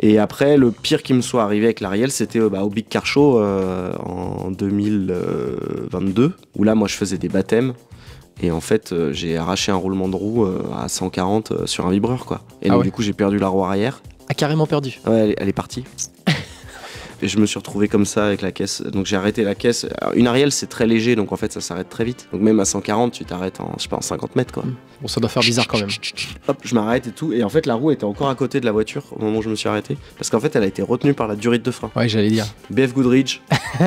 Et après, le pire qui me soit arrivé avec l'Ariel, c'était au Big Car Show en 2022, où là, moi, je faisais des baptêmes. Et en fait, j'ai arraché un roulement de roue à 140 sur un vibreur, quoi. Et donc, du coup, j'ai perdu la roue arrière. Ah, carrément perdu. Ouais, elle est partie. Et je me suis retrouvé comme ça avec la caisse. Donc j'ai arrêté la caisse. Alors, une Ariel, c'est très léger, donc en fait, ça s'arrête très vite. Donc même à 140, tu t'arrêtes en 50 mètres, quoi. Bon, ça doit faire bizarre quand même. Hop, je m'arrête et tout. Et en fait, la roue était encore à côté de la voiture au moment où je me suis arrêté. Parce qu'en fait, elle a été retenue par la durite de frein. Ouais, j'allais dire. BF Goodrich.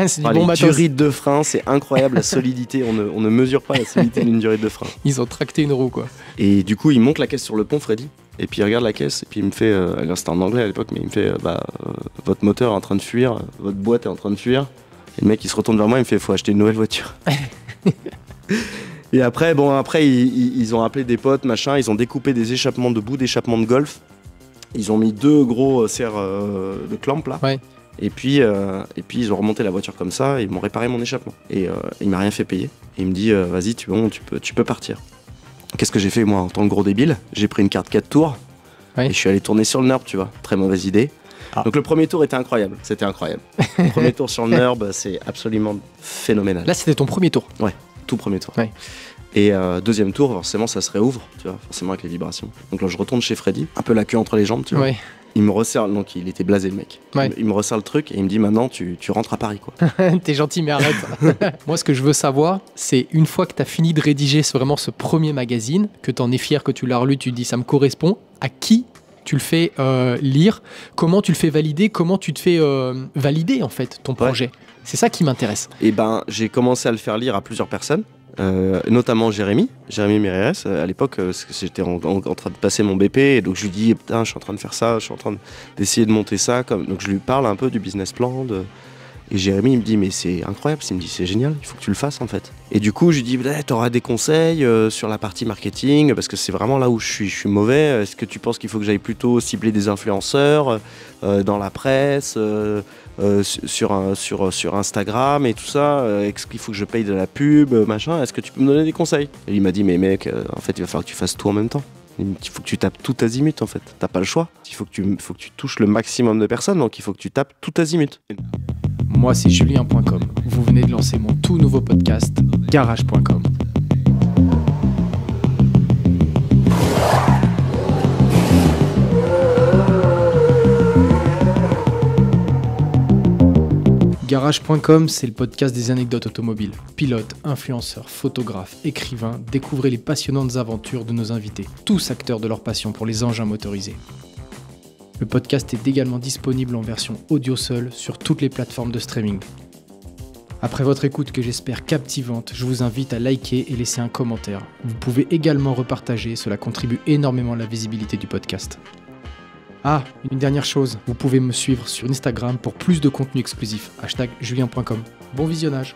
C'est du bon matos. Les durites de frein, c'est incroyable, la solidité. On ne mesure pas la solidité d'une durite de frein. Ils ont tracté une roue, quoi. Et du coup, il monte la caisse sur le pont, Freddy. Et puis il regarde la caisse, et puis il me fait, alors c'était en anglais à l'époque, mais il me fait, votre moteur est en train de fuir, votre boîte est en train de fuir. Et le mec il se retourne vers moi, il me fait, faut acheter une nouvelle voiture. Et après, ils ont appelé des potes, machin, ils ont découpé des échappements de bouts d'échappements de golf. Ils ont mis 2 gros serres de clamp là. Ouais. Et puis ils ont remonté la voiture comme ça, et ils m'ont réparé mon échappement. Et il m'a rien fait payer. Et il me dit, vas-y, tu peux partir. Qu'est-ce que j'ai fait moi en tant que gros débile? J'ai pris une carte 4 tours et je suis allé tourner sur le NURB, tu vois. Très mauvaise idée. Ah. Donc le premier tour était incroyable, c'était incroyable. Le premier tour sur le NURB, c'est absolument phénoménal. Là c'était ton premier tour? Ouais, tout premier tour. Ouais. Et deuxième tour, forcément ça se réouvre, tu vois, forcément avec les vibrations. Donc là je retourne chez Freddy, un peu la queue entre les jambes, tu vois. Ouais. Il me resserre, donc il était blasé le mec. Ouais. Il me resserre le truc et il me dit maintenant tu rentres à Paris, quoi. T'es gentil mais arrête. Moi ce que je veux savoir, c'est une fois que t'as fini de rédiger vraiment ce premier magazine, que t'en es fier, que tu l'as relu, tu te dis ça me correspond, à qui tu le fais lire, comment tu le fais valider, comment tu te fais valider en fait ton projet. Ouais. C'est ça qui m'intéresse. Et ben j'ai commencé à le faire lire à plusieurs personnes. Notamment Jérémy Mérès. À l'époque, j'étais en train de passer mon BP, et donc je lui dis putain, je suis en train de faire ça, je suis en train d'essayer de monter ça. Donc je lui parle un peu du business plan. Et Jérémy il me dit mais c'est incroyable, il me dit c'est génial, il faut que tu le fasses en fait. Et du coup je lui dis t'auras des conseils sur la partie marketing, parce que c'est vraiment là où je suis mauvais. Est-ce que tu penses qu'il faut que j'aille plutôt cibler des influenceurs dans la presse, sur Instagram et tout ça, est-ce qu'il faut que je paye de la pub, machin, est-ce que tu peux me donner des conseils? Et il m'a dit mais mec, en fait il va falloir que tu fasses tout en même temps. Il faut que tu tapes tout azimut en fait, t'as pas le choix. Il faut que tu touches le maximum de personnes, donc il faut que tu tapes tout azimut. Moi c'est Julien.com, vous venez de lancer mon tout nouveau podcast, Garage.com. Garage.com, c'est le podcast des anecdotes automobiles. Pilotes, influenceurs, photographes, écrivains, découvrez les passionnantes aventures de nos invités, tous acteurs de leur passion pour les engins motorisés. Le podcast est également disponible en version audio seule sur toutes les plateformes de streaming. Après votre écoute que j'espère captivante, je vous invite à liker et laisser un commentaire. Vous pouvez également repartager, cela contribue énormément à la visibilité du podcast. Ah, une dernière chose, vous pouvez me suivre sur Instagram pour plus de contenu exclusif. #Julien.com. Bon visionnage.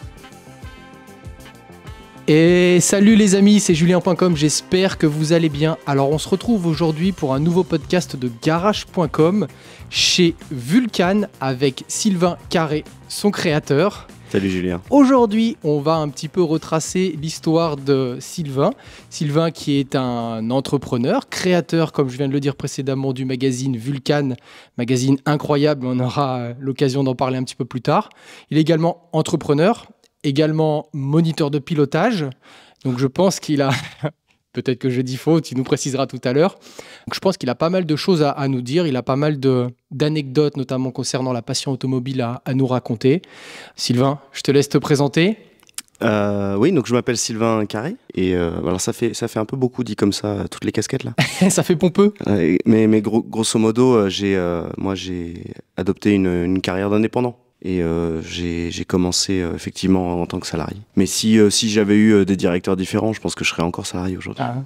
Et salut les amis, c'est Julien.com, j'espère que vous allez bien. Alors on se retrouve aujourd'hui pour un nouveau podcast de Garage.com chez Vulcan avec Sylvain Carré, son créateur. Salut Julien. Aujourd'hui, on va un petit peu retracer l'histoire de Sylvain. Sylvain qui est un entrepreneur, créateur, comme je viens de le dire précédemment, du magazine Vulcan, magazine incroyable, on aura l'occasion d'en parler un petit peu plus tard. Il est également entrepreneur, également moniteur de pilotage. Donc je pense qu'il a... Peut-être que je dis faux, tu nous préciseras tout à l'heure. Donc, je pense qu'il a pas mal de choses à nous dire. Il a pas mal d'anecdotes, notamment concernant la passion automobile, à nous raconter. Sylvain, je te laisse te présenter. Oui, donc je m'appelle Sylvain Carré. Et alors ça fait un peu beaucoup dit comme ça, toutes les casquettes là. Ça fait pompeux. Mais grosso modo, j'ai adopté une carrière d'indépendant. Et j'ai commencé effectivement en tant que salarié. Mais si j'avais eu des directeurs différents, je pense que je serais encore salarié aujourd'hui. Ah,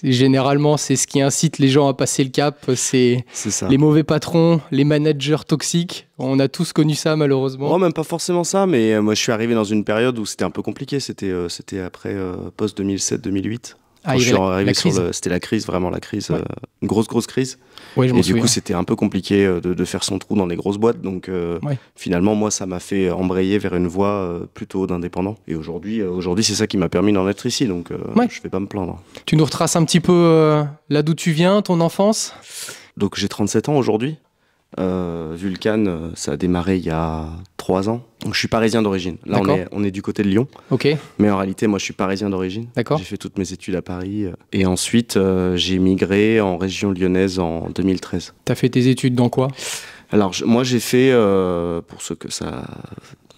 généralement, c'est ce qui incite les gens à passer le cap. C'est ça. Les mauvais patrons, les managers toxiques. On a tous connu ça malheureusement. Oh, même pas forcément ça, mais moi je suis arrivé dans une période où c'était un peu compliqué. C'était après post 2007-2008. Quand je suis arrivé c'était la crise, vraiment la crise, ouais. Une grosse crise. Oui, et du coup, c'était un peu compliqué de faire son trou dans des grosses boîtes. Donc, ouais. Finalement, moi, ça m'a fait embrayer vers une voie plutôt d'indépendant. Et aujourd'hui, c'est ça qui m'a permis d'en être ici. Donc, ouais. Je vais pas me plaindre. Tu nous retraces un petit peu là d'où tu viens, ton enfance ? Donc, j'ai 37 ans aujourd'hui. Vulcan, ça a démarré il y a 3 ans. Donc je suis parisien d'origine. Là, on est du côté de Lyon. Ok. Mais en réalité, moi, je suis parisien d'origine. D'accord. J'ai fait toutes mes études à Paris. Et ensuite, j'ai migré en région lyonnaise en 2013. T'as fait tes études dans quoi? Alors, moi, j'ai fait, pour ceux que ça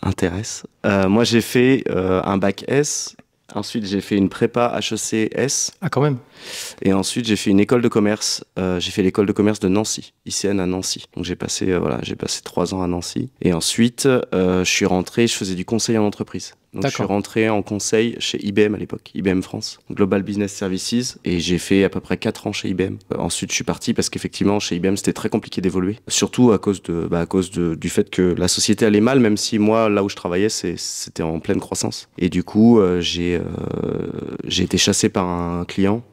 intéresse, moi, j'ai fait un bac S. Ensuite, j'ai fait une prépa HEC S. Ah, quand même. Et ensuite, j'ai fait une école de commerce. J'ai fait l'école de commerce de Nancy, ICN à Nancy. Donc, j'ai passé 3 ans à Nancy. Et ensuite, je suis rentré, je faisais du conseil en entreprise. Donc, je suis rentré en conseil chez IBM à l'époque, IBM France, Global Business Services. Et j'ai fait à peu près 4 ans chez IBM. Ensuite, je suis parti parce qu'effectivement, chez IBM, c'était très compliqué d'évoluer. Surtout à cause du fait que la société allait mal, même si moi, là où je travaillais, c'était en pleine croissance. Et du coup, j'ai été chassé par un client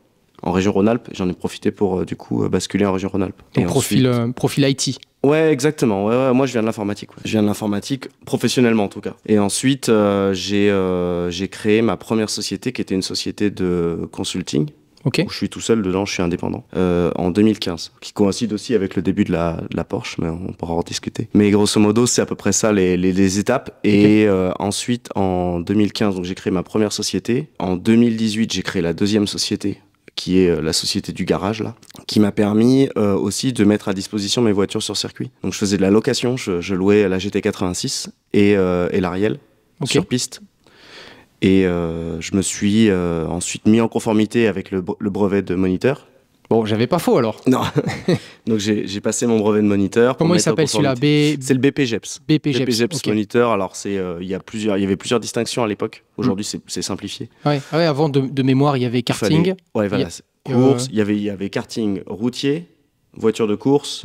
en région Rhône-Alpes. J'en ai profité pour basculer en région Rhône-Alpes. Donc profil IT. Ouais, exactement. Ouais, moi, je viens de l'informatique. Ouais. Je viens de l'informatique professionnellement en tout cas. Et ensuite, j'ai créé ma première société qui était une société de consulting. Okay. Où je suis tout seul dedans, je suis indépendant. En 2015, qui coïncide aussi avec le début de la Porsche, mais on pourra en discuter. Mais grosso modo, c'est à peu près ça les étapes. Et ensuite, en 2015, donc j'ai créé ma première société. En 2018, j'ai créé la deuxième société, qui est la société du garage, là, qui m'a permis aussi de mettre à disposition mes voitures sur circuit. Donc je faisais de la location, je louais la GT86 et l'Ariel sur piste. Et je me suis ensuite mis en conformité avec le brevet de moniteur. Bon, j'avais pas faux alors. Non. Donc j'ai passé mon brevet de moniteur. Comment il s'appelle celui-là? C'est le BPGEPS. BPGEPS okay. Moniteur. Alors il y avait plusieurs distinctions à l'époque. Aujourd'hui, c'est simplifié. Ouais, avant de mémoire, il y avait karting. Ouais, voilà. Course. Il y avait karting routier, voiture de course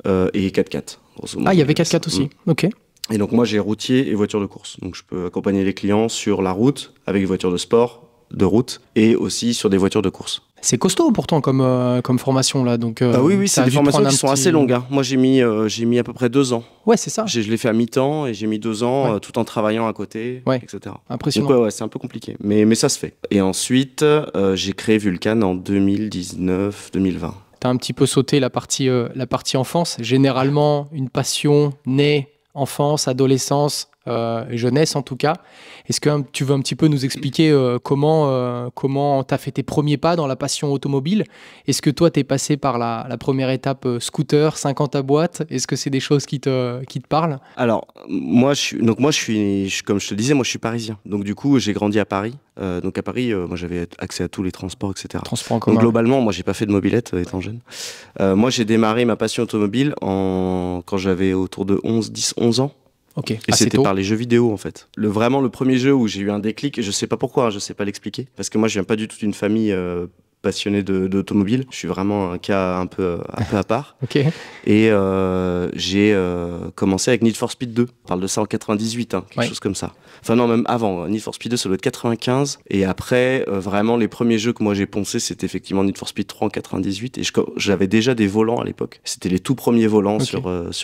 et 4x4. Ah, il y avait 4x4 aussi. Ok. Et donc moi, j'ai routier et voiture de course. Donc je peux accompagner les clients sur la route avec des voitures de sport, de route, et aussi sur des voitures de course. C'est costaud pourtant comme formation là. Donc, oui, c'est des formations qui sont assez longues. Hein. Moi, j'ai mis à peu près 2 ans. Ouais, c'est ça. Je l'ai fait à mi-temps et j'ai mis 2 ans tout en travaillant à côté, etc. Impressionnant. Donc, c'est un peu compliqué, mais ça se fait. Et ensuite, j'ai créé Vulcan en 2019-2020. T'as un petit peu sauté la partie enfance. Généralement, une passion naît enfance, adolescence, jeunesse en tout cas. Est-ce que tu veux un petit peu nous expliquer comment tu as fait tes premiers pas dans la passion automobile? Est-ce que toi, tu es passé par la première étape scooter, 50 à boîte? Est-ce que c'est des choses qui te parlent? Alors, moi, comme je te disais, moi, je suis parisien. Donc, du coup, j'ai grandi à Paris. Donc, à Paris, moi, j'avais accès à tous les transports, etc. Transports en commun. Donc, globalement, moi, j'ai pas fait de mobilette étant jeune. Moi, j'ai démarré ma passion automobile quand j'avais autour de 11 ans. Okay. Et c'était par les jeux vidéo en fait. Vraiment le premier jeu où j'ai eu un déclic, et je sais pas pourquoi, je sais pas l'expliquer, parce que moi je viens pas du tout d'une famille passionnée d'automobile. Je suis vraiment un cas un peu à part. Okay. Et j'ai commencé avec Need for Speed 2. On parle de ça en 98, quelque chose comme ça. Enfin non, même avant. Need for Speed 2, ça doit être 95. Et après, vraiment, les premiers jeux que moi j'ai poncés, c'était effectivement Need for Speed 3 en 98. Et j'avais déjà des volants à l'époque. C'était les tout premiers volants sur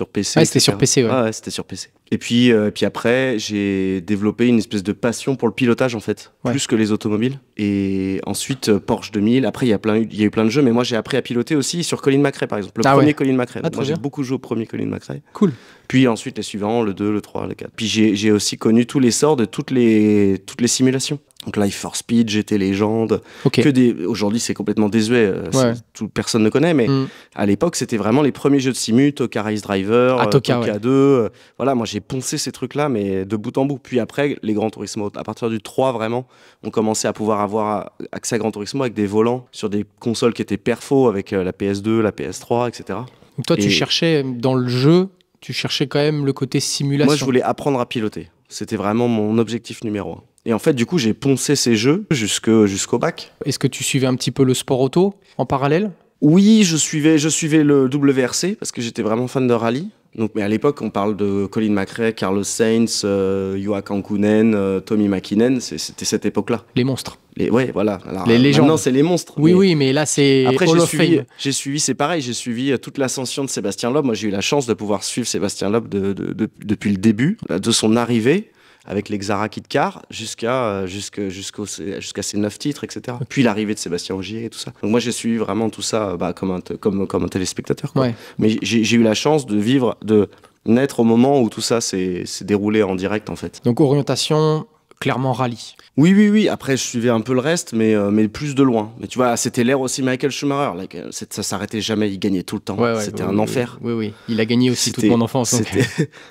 PC. Ouais, c'était sur PC, ouais, c'était sur PC. Et puis après, j'ai développé une espèce de passion pour le pilotage en fait, plus que les automobiles. Et ensuite, Porsche 2000. Après, il y a eu plein de jeux, mais moi j'ai appris à piloter aussi sur Colin McRae par exemple. Le premier Colin McRae. Moi j'ai beaucoup joué au premier Colin McRae. Cool. Puis ensuite les suivants, le 2, le 3, le 4. Puis j'ai aussi connu tous les sorts de toutes les simulations. Donc Life for Speed, GT Legend, aujourd'hui c'est complètement désuet, personne ne connaît, mais à l'époque c'était vraiment les premiers jeux de simu, Toka Race Driver, Toka 2, voilà, moi j'ai poncé ces trucs-là, mais de bout en bout. Puis après, les Gran Turismo, à partir du 3 vraiment, on commençait à pouvoir avoir accès à Gran Turismo avec des volants sur des consoles qui étaient perfo, avec la PS2, la PS3, etc. Donc toi tu cherchais dans le jeu, tu cherchais quand même le côté simulation. Moi je voulais apprendre à piloter, c'était vraiment mon objectif numéro 1. Et en fait, du coup, j'ai poncé ces jeux jusqu'au bac. Est-ce que tu suivais un petit peu le sport auto en parallèle? Oui, je suivais le WRC parce que j'étais vraiment fan de rallye. Donc, mais à l'époque, on parle de Colin McRae, Carlos Sainz, Juha Kankkunen, Tommi Mäkinen. C'était cette époque-là. Les monstres. Ouais, voilà. Alors, les légendes. Maintenant, c'est les monstres. Oui, mais là, c'est après, Hall of Fame. c'est pareil, j'ai suivi toute l'ascension de Sébastien Loeb. Moi, j'ai eu la chance de pouvoir suivre Sébastien Loeb depuis le début, de son arrivée avec les Xara Kit Car jusqu'à ces 9 titres, etc. Puis l'arrivée de Sébastien Ogier et tout ça. Donc moi j'ai suivi vraiment tout ça comme un téléspectateur, quoi. Mais j'ai eu la chance de vivre, de naître au moment où tout ça s'est déroulé en direct, en fait. Donc orientation clairement rallye. Oui. Après, je suivais un peu le reste, mais plus de loin. Mais tu vois, c'était l'ère aussi Michael Schumacher. Là, ça s'arrêtait jamais, il gagnait tout le temps. C'était un enfer. Oui. Il a gagné aussi toute mon enfance.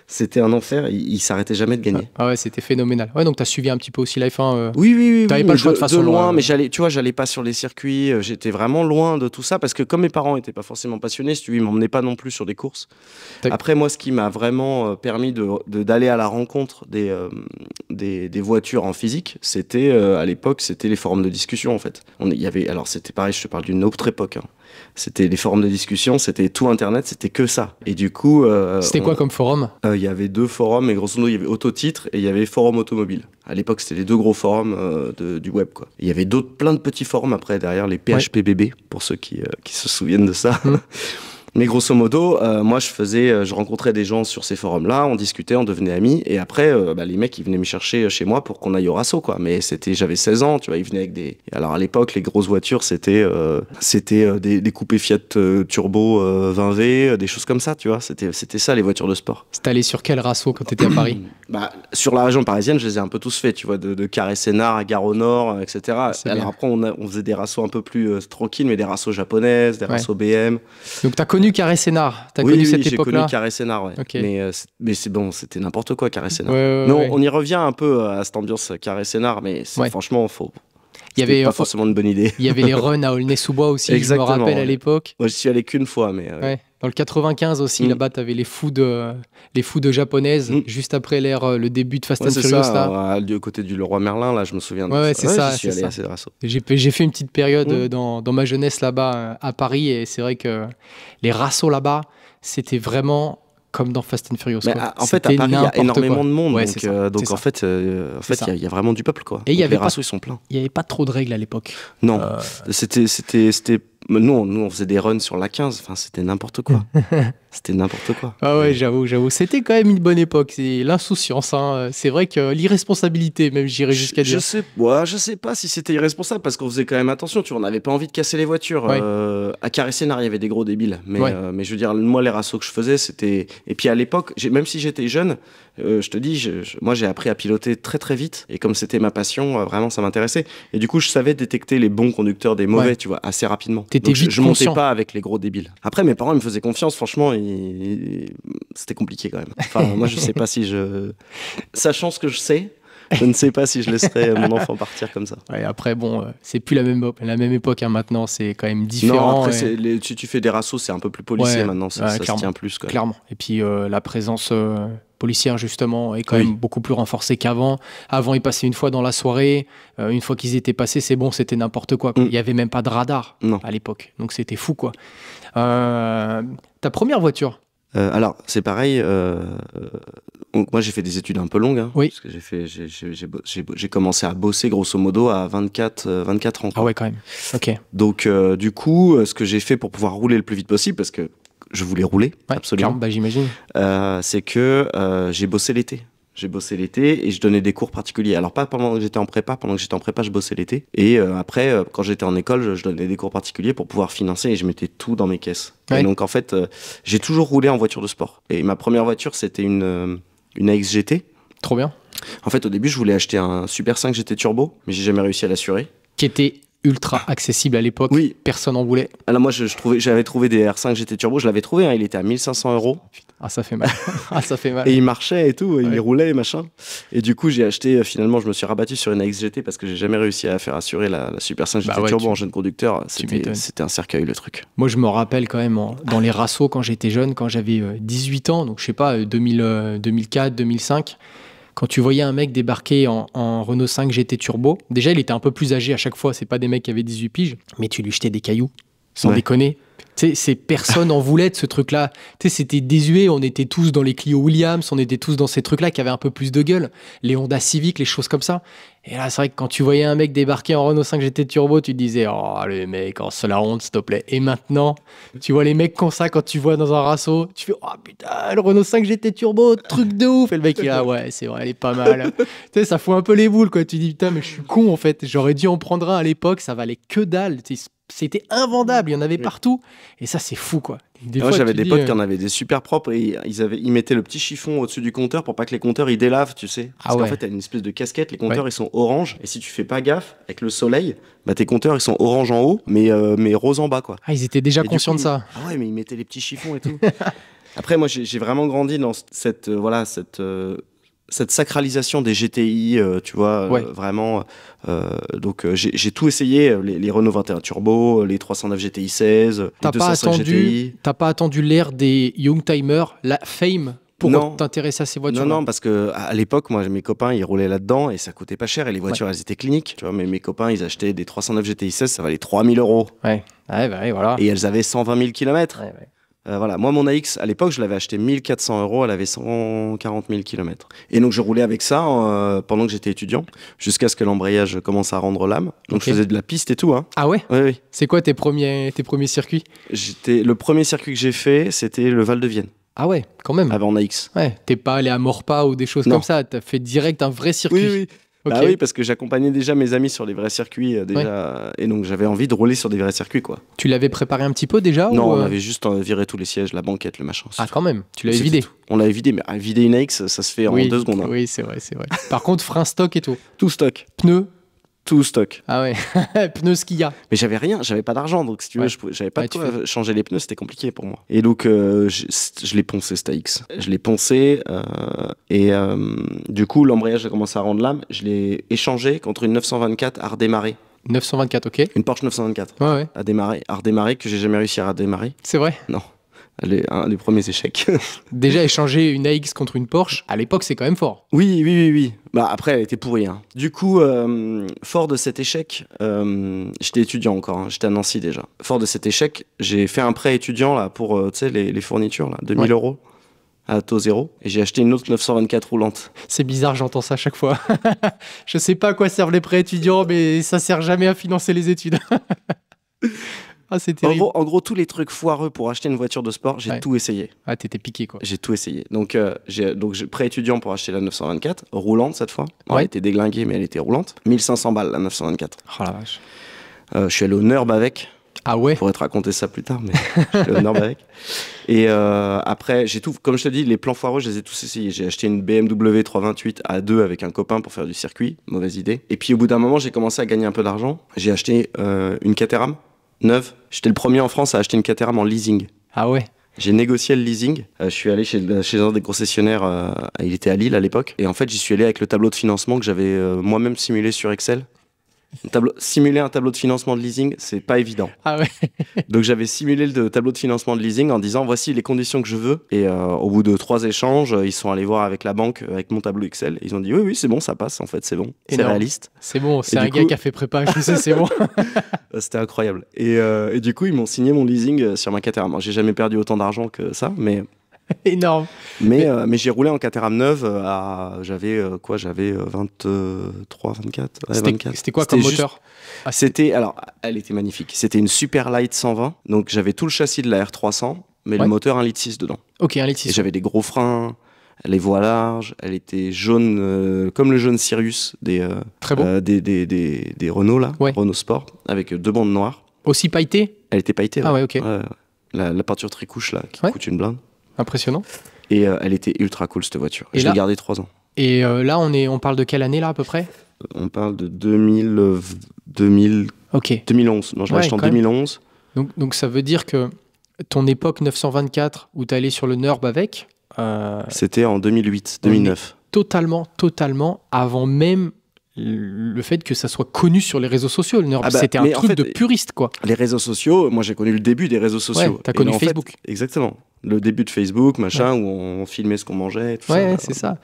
C'était un enfer, il s'arrêtait jamais de gagner. Ah ouais, c'était phénoménal. Ouais, donc tu as suivi un petit peu aussi la F1. Oui. T'avais pas le choix de façon. De loin, mais j'allais pas sur les circuits. J'étais vraiment loin de tout ça parce que comme mes parents étaient pas forcément passionnés, si tu veux, ils m'emmenaient pas non plus sur des courses. Après, moi, ce qui m'a vraiment permis d'aller à la rencontre des voitures en physique, c'était à l'époque, c'était les forums de discussion en fait. Alors c'était pareil, je te parle d'une autre époque. Hein. C'était les forums de discussion, c'était tout Internet, c'était que ça. Et du coup, c'était quoi comme forum ? Il y avait 2 forums, mais grosso modo il y avait Autotitre et il y avait Forum Automobile. À l'époque, c'était les 2 gros forums du web, quoi. Et il y avait plein de petits forums après derrière, les PHPBB pour ceux qui se souviennent de ça. Mais grosso modo, moi je rencontrais des gens sur ces forums-là, on discutait, on devenait amis, et après les mecs ils venaient me chercher chez moi pour qu'on aille au Rasso, quoi. Mais j'avais 16 ans, tu vois, ils venaient avec des. Alors à l'époque, les grosses voitures c'était des coupés Fiat Turbo 20V, des choses comme ça, tu vois. C'était ça les voitures de sport. C'était allé sur quel Rasso quand t'étais à Paris ? Sur la région parisienne, je les ai un peu tous faits, tu vois, de Carré-Sénard à Gare au Nord, etc. Alors après, on faisait des rassos un peu plus tranquilles, mais des rassos japonaises, des rassos BM. Donc t'as connu Carré-Sénard, t'as connu cette époque-là ? J'ai connu Carré-Sénard, ouais. Okay. Mais c'est bon, c'était n'importe quoi Carré-Sénard. On y revient un peu à cette ambiance Carré-Sénard, mais franchement, c'était pas forcément une bonne idée. Il y avait les runs à Aulnay-sous-Bois aussi, exactement, je me rappelle à l'époque. Moi, je suis allé qu'une fois, mais. Dans le 95 aussi, là-bas, t'avais les fous de japonaises, juste après le début de Fast and Furious. Ça, du côté du Leroy Merlin, là, je me souviens de ça. C'est ça, je suis allé assez rasso. J'ai fait une petite période dans ma jeunesse là-bas à Paris, et c'est vrai que les rassos là-bas, c'était vraiment comme dans Fast and Furious. En fait, à Paris, il y a énormément de monde, donc en fait, il y a vraiment du peuple, quoi. Et les rassos, ils sont pleins. Il n'y avait pas trop de règles à l'époque. Non, c'était nous, on faisait des runs sur la 15, enfin, c'était n'importe quoi. C'était n'importe quoi. Ah ouais, j'avoue. C'était quand même une bonne époque. C'est l'insouciance, hein. C'est vrai que l'irresponsabilité, même, j'irais jusqu'à dire. Je sais pas si c'était irresponsable, parce qu'on faisait quand même attention, tu vois, on n'avait pas envie de casser les voitures. À Carré-Sénard, il y avait des gros débiles. Mais je veux dire, moi, les rassos que je faisais, c'était... Et puis à l'époque, même si j'étais jeune, je te dis, moi, j'ai appris à piloter très très vite. Et comme c'était ma passion, vraiment, ça m'intéressait. Et du coup, je savais détecter les bons conducteurs des mauvais, tu vois, assez rapidement. Donc, je montais pas avec les gros débiles. Après, mes parents ils me faisaient confiance, franchement, c'était compliqué quand même. Enfin, moi, je sais pas si sachant ce que je sais, je ne sais pas si je laisserais mon enfant partir comme ça. Ouais, après, bon, c'est plus la même époque, hein, maintenant, c'est quand même différent. Non, après, si tu fais des rassos, c'est un peu plus policier maintenant, ça se tient plus, quoi. Clairement. Et puis, la présence policière, justement, est quand même beaucoup plus renforcée qu'avant. Avant, ils passaient une fois dans la soirée. Une fois qu'ils étaient passés, c'est bon, c'était n'importe quoi. Il n'y avait même pas de radar à l'époque. Donc, c'était fou, quoi. Ta première voiture ? Alors, c'est pareil. Donc moi, j'ai fait des études un peu longues. Hein, parce que j'ai commencé à bosser, grosso modo, à 24 ans. Quoi. Ah ouais, quand même. Ok. Donc, du coup, ce que j'ai fait pour pouvoir rouler le plus vite possible, parce que je voulais rouler, absolument. J'imagine. C'est que j'ai bossé l'été. J'ai bossé l'été et je donnais des cours particuliers. Alors pas pendant que j'étais en prépa. Pendant que j'étais en prépa, je bossais l'été. Et après, quand j'étais en école, je donnais des cours particuliers pour pouvoir financer et je mettais tout dans mes caisses. Et donc en fait, j'ai toujours roulé en voiture de sport. Et ma première voiture, c'était une AX GT. Trop bien. En fait, au début, je voulais acheter un Super 5 GT Turbo, mais j'ai jamais réussi à l'assurer. Qui était ultra accessible à l'époque. Oui. Personne en voulait. Alors moi, j'avais trouvé des R5 GT Turbo. Je l'avais trouvé, hein, il était à 1500 €. Ah, ça fait mal. Ça fait mal. Et il marchait et tout, il roulait et machin. Et du coup, j'ai acheté, finalement, je me suis rabattu sur une AX GT parce que j'ai jamais réussi à faire assurer la Super 5 GT Turbo en jeune conducteur. C'était un cercueil, le truc. Moi, je me rappelle quand même, dans les rassos, quand j'étais jeune, quand j'avais 18 ans, donc je sais pas, 2004, 2005, quand tu voyais un mec débarquer en Renault 5 GT Turbo, déjà, il était un peu plus âgé à chaque fois, c'est pas des mecs qui avaient 18 piges, mais tu lui jetais des cailloux, sans déconner. Tu sais, personne en voulait de ce truc-là. Tu sais, c'était désuet, on était tous dans les Clio Williams, on était tous dans ces trucs-là qui avaient un peu plus de gueule, les Honda Civic, les choses comme ça. Et là, c'est vrai que quand tu voyais un mec débarquer en Renault 5 GT Turbo, tu te disais, oh, le mec, oh, c'est la honte, s'il te plaît. Et maintenant, tu vois les mecs comme ça, quand tu vois dans un rasso, tu fais, oh putain, le Renault 5 GT Turbo, truc de ouf. Et le mec, il est là, ouais, c'est vrai, elle est pas mal. Tu sais, ça fout un peu les boules, quoi. Tu dis, putain, mais je suis con, en fait. J'aurais dû en prendre un à l'époque, ça valait que dalle. C'était invendable, il y en avait partout. Et ça, c'est fou, quoi. Moi, j'avais des potes qui en avaient des super propres et ils mettaient le petit chiffon au-dessus du compteur pour pas que les compteurs ils délavent, tu sais. Parce qu'en fait, t'as une espèce de casquette, les compteurs ils sont orange et si tu fais pas gaffe avec le soleil, bah tes compteurs ils sont orange en haut mais rose en bas, quoi. Ah, ils étaient déjà Et conscients coup, de ça. Ah ouais, mais ils mettaient les petits chiffons et tout. Après, moi, j'ai vraiment grandi dans cette sacralisation des GTI, tu vois, vraiment. Donc, j'ai tout essayé, les Renault 21 Turbo, les 309 GTI 16, les 205 GTI. T'as pas attendu l'ère des Youngtimers, la Fame, pour t'intéresser à ces voitures? Non, parce que à l'époque, moi, mes copains, ils roulaient là-dedans et ça coûtait pas cher et les voitures, elles étaient cliniques. Tu vois, mais mes copains, ils achetaient des 309 GTI 16, ça valait 3000 €. Ouais, voilà. Et elles avaient 120 000 km. Voilà. Moi, mon AX, à l'époque, je l'avais acheté 1400 €, elle avait 140 000 km. Et donc, je roulais avec ça pendant que j'étais étudiant, jusqu'à ce que l'embrayage commence à rendre l'âme. Donc, je faisais de la piste et tout. Hein. Ah ouais? Oui. C'est quoi tes premiers circuits? Le premier circuit que j'ai fait, c'était le Val de Vienne. Ah ouais, quand même. Avant AX. Ouais, t'es pas allé à Morpa ou des choses comme ça, t'as fait direct un vrai circuit. Oui. Okay. Bah oui, parce que j'accompagnais déjà mes amis sur les vrais circuits et donc j'avais envie de rouler sur des vrais circuits, quoi. Tu l'avais préparé un petit peu déjà? Non, on avait juste viré tous les sièges, la banquette, le machin. Ah quand même, tu l'avais vidé? On l'avait vidé, mais vider une AX, ça se fait en 2 secondes. Hein. Oui, c'est vrai. Par contre, frein stock et tout? Tout stock. Pneus? Tout stock. Ah ouais, pneus Skia. Mais j'avais rien, j'avais pas d'argent, donc si tu veux, j'avais pas de quoi changer les pneus, c'était compliqué pour moi. Et donc, je l'ai poncé, cette AX. Je l'ai poncé, et du coup, l'embrayage a commencé à rendre l'âme. Je l'ai échangé contre une 924 à redémarrer. 924, ok. Une Porsche 924 à redémarrer, que j'ai jamais réussi à redémarrer. C'est vrai? Non. Un des premiers échecs. Déjà, échanger une AX contre une Porsche, à l'époque, c'est quand même fort. Oui. Bah, après, elle était pourrie. Hein. Du coup, fort de cet échec, j'étais étudiant encore, hein, j'étais à Nancy déjà. Fort de cet échec, j'ai fait un prêt étudiant là, pour les fournitures, là, 2000 € à taux zéro. Et j'ai acheté une autre 924 roulante. C'est bizarre, j'entends ça à chaque fois. Je sais pas à quoi servent les prêts étudiants, mais ça sert jamais à financer les études. Ah, c'est terrible. En gros, tous les trucs foireux pour acheter une voiture de sport, j'ai tout essayé. Ah, t'étais piqué, quoi. J'ai tout essayé. Donc, j'ai prêt étudiant pour acheter la 924, roulante cette fois. Elle était déglinguée, mais elle était roulante. 1500 balles, la 924. Oh la vache. Je suis allé au NURB avec. Ah ouais? Je pourrais te raconter ça plus tard, mais je suis allé au NURB avec. Et après, j'ai tout, comme je te dis, les plans foireux, je les ai tous essayés. J'ai acheté une BMW 328 A2 avec un copain pour faire du circuit. Mauvaise idée. Et puis, au bout d'un moment, j'ai commencé à gagner un peu d'argent. J'ai acheté une Caterham neuve. J'étais le premier en France à acheter une Caterham en leasing. Ah ouais? J'ai négocié le leasing. Je suis allé chez un des concessionnaires. Il était à Lille à l'époque. Et en fait, j'y suis allé avec le tableau de financement que j'avais moi-même simulé sur Excel. Simuler un tableau de financement de leasing, c'est pas évident. Ah ouais. Donc j'avais simulé le tableau de financement de leasing en disant voici les conditions que je veux. Et au bout de 3 échanges, ils sont allés voir avec la banque, avec mon tableau Excel. Ils ont dit oui, c'est bon, ça passe en fait, c'est bon, c'est réaliste. C'est bon, c'est un gars qui a fait prépa, je sais, c'est bon. C'était incroyable. Et du coup, ils m'ont signé mon leasing sur ma Caterham. J'ai jamais perdu autant d'argent que ça, mais... Énorme. Mais j'ai roulé en Caterham neuve j'avais 23, 24. Ouais, 24. C'était quoi comme moteur? Alors, elle était magnifique. C'était une Super Light 120. Donc, j'avais tout le châssis de la R300, mais le moteur 1,6 litre dedans. Ok, 1,6 litre. Et j'avais des gros freins, les voiles larges, elle était jaune, comme le jaune Sirius Très beau. des Renault, là, Renault Sport, avec 2 bandes noires. Aussi pailletée? Elle était pailletée. Ah ouais, ok. La peinture tricouche, là, qui coûte une blinde. Impressionnant. Et elle était ultra cool, cette voiture. Et je l'ai gardée 3 ans. Et là, on parle de quelle année, là, à peu près? On parle de 2011. Non, je l'ai acheté en 2011. Donc, ça veut dire que ton époque 924, où tu allé sur le NURB avec... C'était en 2008, 2009. Totalement, avant même le fait que ça soit connu sur les réseaux sociaux. Le NURB, c'était un truc de puriste, quoi. Les réseaux sociaux, moi j'ai connu le début des réseaux sociaux. Ouais, t'as connu Facebook. Exactement. Le début de Facebook, machin, où on filmait ce qu'on mangeait, tout ça. Ouais, c'est ça.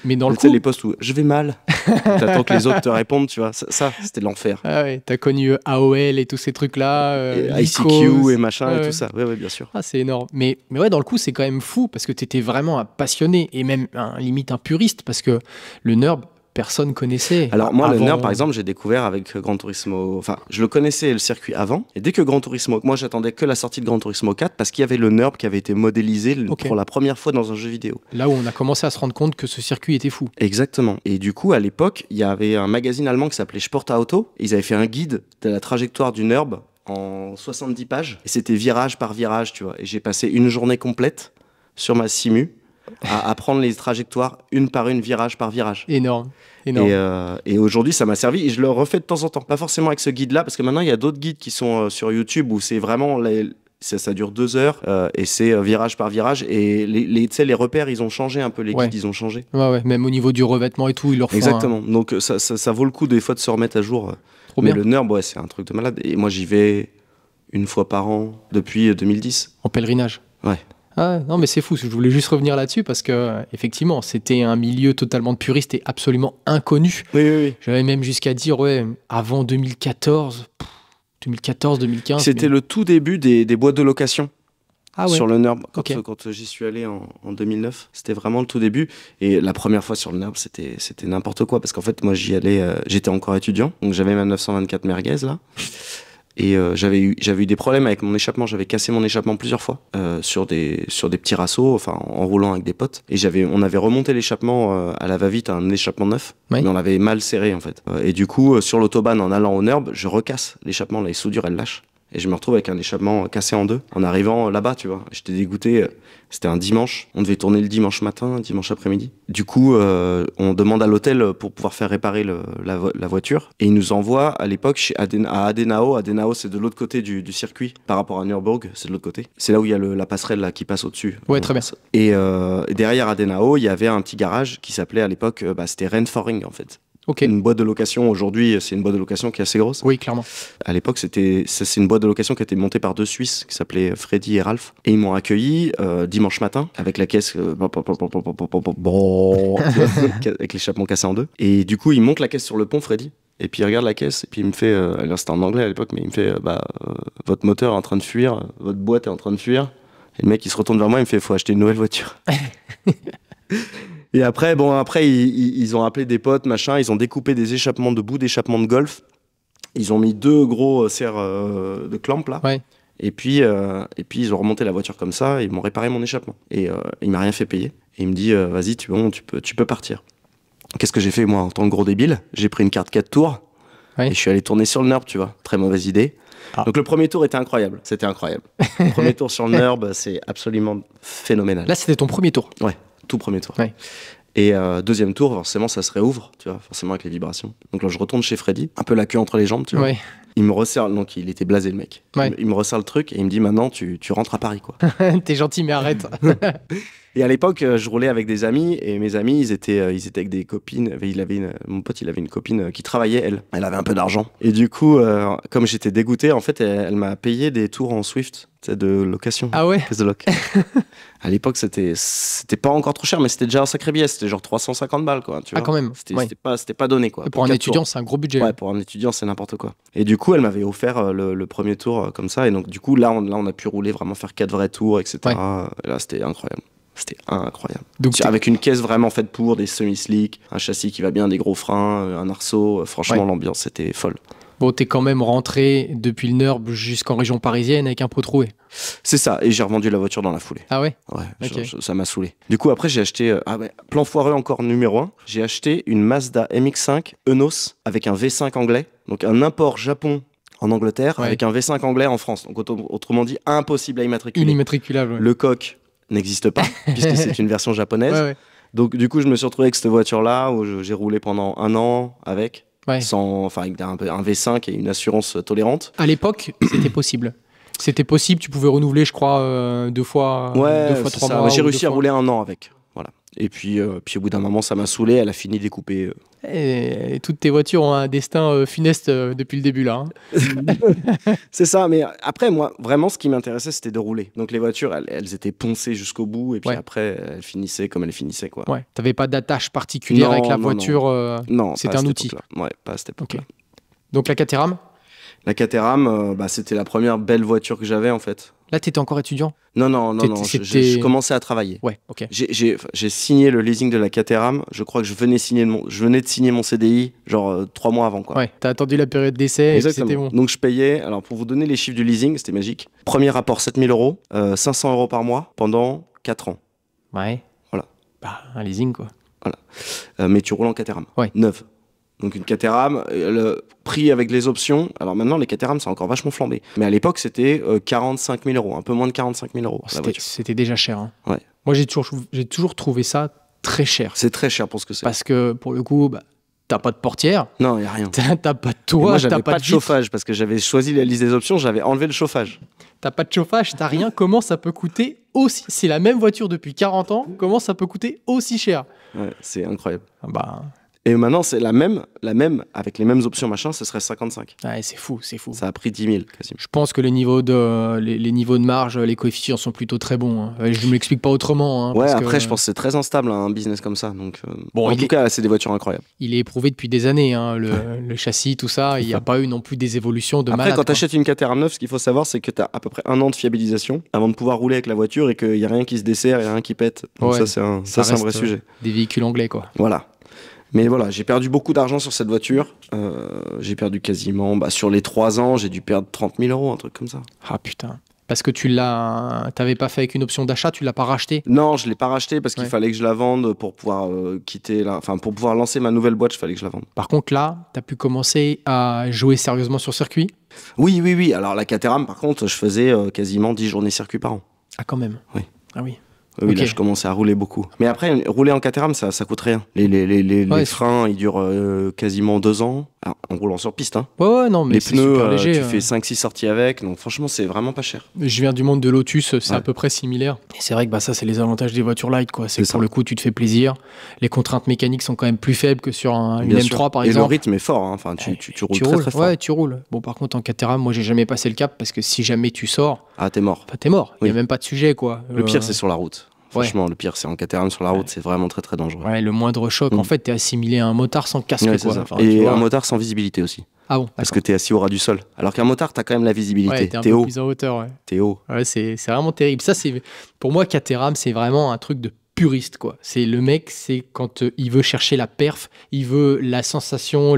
Mais dans le coup... Tu sais, les posts où je vais mal, t'attends que les autres te répondent, tu vois. Ça c'était l'enfer. Ah ouais, t'as connu AOL et tous ces trucs-là. ICQ et machin et tout ça. Ouais, bien sûr. Ah, c'est énorme. Mais ouais, dans le coup, c'est quand même fou parce que t'étais vraiment un passionné et même limite un puriste parce que le NURB, personne connaissait. Alors moi, le Avant- NERB, par exemple, j'ai découvert avec Gran Turismo. Enfin, je le connaissais le circuit avant. Et dès que Gran Turismo, moi, j'attendais que la sortie de Gran Turismo 4 parce qu'il y avait le NERB qui avait été modélisé Ok. pour la première fois dans un jeu vidéo. Là où on a commencé à se rendre compte que ce circuit était fou. Exactement. Et du coup, à l'époque, il y avait un magazine allemand qui s'appelait Sport Auto. Ils avaient fait un guide de la trajectoire du NERB en 70 pages. Et c'était virage par virage, tu vois. Et j'ai passé une journée complète sur ma Simu à apprendre les trajectoires une par une, virage par virage. Énorme. Énorme. Et aujourd'hui, ça m'a servi et je le refais de temps en temps. Pas forcément avec ce guide-là, parce que maintenant, il y a d'autres guides qui sont sur YouTube où c'est vraiment... Ça dure 2 heures et c'est virage par virage. Et tu sais, les repères, ils ont changé un peu. Les Ouais. guides, ils ont changé. Ouais, même au niveau du revêtement et tout, ils leur font Exactement. Donc, ça vaut le coup des fois de se remettre à jour. Trop Mais bien. le NERB, ouais, c'est un truc de malade. Et moi, j'y vais une fois par an depuis 2010. En pèlerinage. Ouais. Ah, non, mais c'est fou. Je voulais juste revenir là-dessus parce que, effectivement, c'était un milieu totalement de puristes et absolument inconnu. Oui. J'avais même jusqu'à dire, ouais, avant 2014, 2015. C'était le tout début des boîtes de location. Ah ouais. Sur le NERB, Ok. quand j'y suis allé en 2009, c'était vraiment le tout début. Et la première fois sur le NERB, c'était n'importe quoi. Parce qu'en fait, moi, j'y allais, j'étais encore étudiant. Donc, j'avais ma 924 merguez, là. Et j'avais eu des problèmes avec mon échappement. J'avais cassé mon échappement plusieurs fois sur des petits rassos, enfin, en roulant avec des potes. Et on avait remonté l'échappement à la va-vite, un échappement neuf. Oui. Mais on l'avait mal serré, en fait. Et du coup, sur l'autobahn, en allant au NERB, je recasse l'échappement. Les soudures, elles lâchent. Et je me retrouve avec un échappement cassé en deux en arrivant là-bas, tu vois. J'étais dégoûté. C'était un dimanche. On devait tourner le dimanche matin, dimanche après-midi. Du coup, on demande à l'hôtel pour pouvoir faire réparer la voiture. Et ils nous envoient à l'époque à Adenao. Adenao, c'est de l'autre côté du circuit par rapport à Nürburgring. C'est de l'autre côté. C'est là où il y a la passerelle là, qui passe au-dessus. Ouais, très bien. Et derrière Adenao, il y avait un petit garage qui s'appelait à l'époque, c'était Renforing en fait. Ok. Une boîte de location, aujourd'hui, c'est une boîte de location qui est assez grosse. Oui, clairement. À l'époque, c'est une boîte de location qui a été montée par 2 Suisses qui s'appelaient Freddy et Ralph. Et ils m'ont accueilli dimanche matin avec la caisse, avec l'échappement cassé en deux. Et du coup, il monte la caisse sur le pont, Freddy. Et puis il regarde la caisse et puis il me fait, alors c'était en anglais à l'époque, mais il me fait, votre moteur est en train de fuir, votre boîte est en train de fuir. Et le mec, il se retourne vers moi, il me fait, faut acheter une nouvelle voiture. Et après, ils ont appelé des potes, machin, ils ont découpé des échappements de bouts d'échappement de golf. Ils ont mis 2 gros serres de clamp là. Ouais. Et puis ils ont remonté la voiture comme ça, et ils m'ont réparé mon échappement. Et il m'a rien fait payer. Et il me dit, vas-y, tu peux partir. Qu'est-ce que j'ai fait, moi, en tant que gros débile? J'ai pris une carte 4 tours, Ouais. et je suis allé tourner sur le NERB, tu vois. Très mauvaise idée. Ah. Donc le premier tour était incroyable. C'était incroyable. Le premier tour sur le NERB, c'est absolument phénoménal. Là, c'était ton premier tour. Ouais, tout premier tour. Ouais. Et deuxième tour, forcément, ça se réouvre, tu vois, forcément avec les vibrations. Donc là, je retourne chez Freddy, un peu la queue entre les jambes, tu vois. Ouais. Il me resserre, donc il était blasé, le mec. Ouais. Il me resserre le truc et il me dit, maintenant, tu rentres à Paris, quoi. T'es gentil, mais arrête. Et à l'époque, je roulais avec des amis, et mes amis, ils étaient avec des copines. Mon pote, il avait une copine qui travaillait, elle avait un peu d'argent. Et du coup, comme j'étais dégoûté, en fait, elle m'a payé des tours en Swift, tu sais, de location. Ah ouais. Caisse de loc. À l'époque, c'était pas encore trop cher, mais c'était déjà un sacré billet. C'était genre 350 balles, quoi. Tu Ah, vois. quand même. C'était Ouais. c'était pas donné, quoi. Pour un 4 étudiant, tours. c'est un gros budget. Ouais, pour un étudiant, c'est n'importe quoi. Et du coup, elle m'avait offert le premier tour comme ça. Et donc, du coup, là, on a pu rouler, vraiment faire 4 vrais tours, etc. Ouais. Et là, c'était incroyable. C'était incroyable. Donc, Avec une caisse vraiment faite pour, des semi-slicks, un châssis qui va bien, des gros freins, un arceau. Franchement, Ouais. l'ambiance, c'était folle. bon, t'es quand même rentré depuis le NERB jusqu'en région parisienne avec un pot troué. C'est ça. Et j'ai revendu la voiture dans la foulée. Ah ouais. Ouais, Ok. ça m'a saoulé. Du coup, après, j'ai acheté, plan foireux encore numéro 1, j'ai acheté une Mazda MX-5 Enos avec un V5 anglais, donc un import Japon en Angleterre, Ouais. avec un V5 anglais en France. Donc, autrement dit, impossible à immatriculer. Inimmatriculable. Ouais. Le coq n'existe pas, puisque c'est une version japonaise. Ouais, ouais. Donc, du coup, je me suis retrouvé avec cette voiture-là, où j'ai roulé pendant 1 an avec, Ouais. avec un V5 et une assurance tolérante. À l'époque, c'était possible. C'était possible, tu pouvais renouveler, je crois, 2 fois, Ouais, 2 fois c'est 3 ça. mois. Ouais, j'ai ou réussi 2 à fois. rouler 1 an avec. Voilà. Et puis au bout d'un moment, ça m'a saoulé. Elle a fini découpée. Et toutes tes voitures ont un destin funeste depuis le début là. Hein. C'est ça. Mais après, moi, vraiment, ce qui m'intéressait, c'était de rouler. Donc les voitures, elles étaient poncées jusqu'au bout. Et puis Ouais. après, elles finissaient comme elles finissaient, quoi. Ouais. T'avais pas d'attache particulière Non, avec la non, voiture. Non, C'était pas à un cette outil. époque-là. Ouais, pas à cette époque-là. Donc la Caterham. La Caterham, c'était la première belle voiture que j'avais, en fait. Là, t'étais encore étudiant? Non, je commençais à travailler. Ouais, ok. J'ai signé le leasing de la Caterham. Je crois que je venais de signer mon CDI, genre 3 mois avant, quoi. Ouais, t'as attendu la période d'essai et c'était bon. Donc je payais, alors pour vous donner les chiffres du leasing, c'était magique. Premier rapport, 7 000 euros, 500 euros par mois pendant 4 ans. Ouais. Voilà. Bah, un leasing, quoi. Voilà. Mais tu roules en Caterham, Ouais. neuve. Donc une Caterham, le prix avec les options. Alors maintenant, les Caterham, c'est encore vachement flambé. Mais à l'époque, c'était 45 000 euros, un peu moins de 45 000 euros. C'était déjà cher. Hein. Ouais. Moi, j'ai toujours trouvé ça très cher. C'est très cher pour ce que c'est. Parce que pour le coup, bah, t'as pas de portière. Non, il n'y a rien. T'as pas de toit. Moi, j'avais pas de chauffage parce que j'avais choisi la liste des options, j'avais enlevé le chauffage. T'as pas de chauffage, t'as rien. Comment ça peut coûter aussi... C'est la même voiture depuis 40 ans. Comment ça peut coûter aussi cher? Ouais, c'est incroyable. Bah... Et maintenant, c'est la même, avec les mêmes options, machin, ce serait 55. Ouais, c'est fou. Ça a pris 10 000, quasiment. Je pense que les niveaux de marge, les coefficients sont plutôt très bons. Hein. Je ne m'explique pas autrement. Hein, ouais, après, je pense que c'est très instable, un business comme ça. Donc, en tout cas, c'est des voitures incroyables. Il est éprouvé depuis des années, hein, le châssis, tout ça. Il n'y a pas eu non plus des évolutions de malade. Après, quand tu achètes une Caterham neuve, ce qu'il faut savoir, c'est que tu as à peu près 1 an de fiabilisation avant de pouvoir rouler avec la voiture et qu'il n'y a rien qui se dessert, il n'y a rien qui pète. Donc ouais, ça, c'est un vrai sujet. Des véhicules anglais, quoi. Voilà. Mais voilà, j'ai perdu beaucoup d'argent sur cette voiture. J'ai perdu quasiment, sur les 3 ans, j'ai dû perdre 30 000 euros, un truc comme ça. Ah putain. Parce que t'avais pas fait avec une option d'achat, tu l'as pas racheté? Non, je l'ai pas racheté parce qu'il fallait que je la vende pour pouvoir pour pouvoir lancer ma nouvelle boîte, il fallait que je la vende. Par contre, là, t'as pu commencer à jouer sérieusement sur circuit? Oui. Alors la Caterham, par contre, je faisais quasiment 10 journées circuit par an. Ah, quand même? Oui. Ah oui. Oui, okay. Là, je commençais à rouler beaucoup. Mais après, rouler en Caterham, ça coûte rien. Les freins, ils durent quasiment 2 ans. Alors, en roulant sur piste. Hein. Ouais, non, mais les c'est pneus, super léger. Tu fais 5-6 sorties avec. Donc, franchement, c'est vraiment pas cher. Je viens du monde de Lotus, c'est à peu près similaire. Et c'est vrai que ça, c'est les avantages des voitures light, quoi. C'est que pour le coup, tu te fais plaisir. Les contraintes mécaniques sont quand même plus faibles que sur une M3, par exemple. Et le rythme est fort. Hein. Enfin, tu roules très fort. Ouais, tu roules. Bon, par contre, en Caterham, moi, j'ai jamais passé le cap parce que si jamais tu sors. Ah, t'es mort. T'es mort. Il n'y a même pas de sujet, quoi. Le pire, c'est sur la route. Franchement, le pire, c'est en Caterham sur la route, c'est vraiment très très dangereux. Ouais, le moindre choc, en fait, t'es assimilé à un motard sans casque, quoi. Enfin, et un motard sans visibilité aussi. Ah bon? Parce que t'es assis au ras du sol. Alors qu'un motard, t'as quand même la visibilité. Ouais, t'es un peu plus en hauteur, ouais. T'es haut. Ouais, c'est vraiment terrible. Ça, pour moi, Caterham, c'est vraiment un truc de puriste, quoi. C'est le mec, c'est quand il veut chercher la perf, il veut la sensation,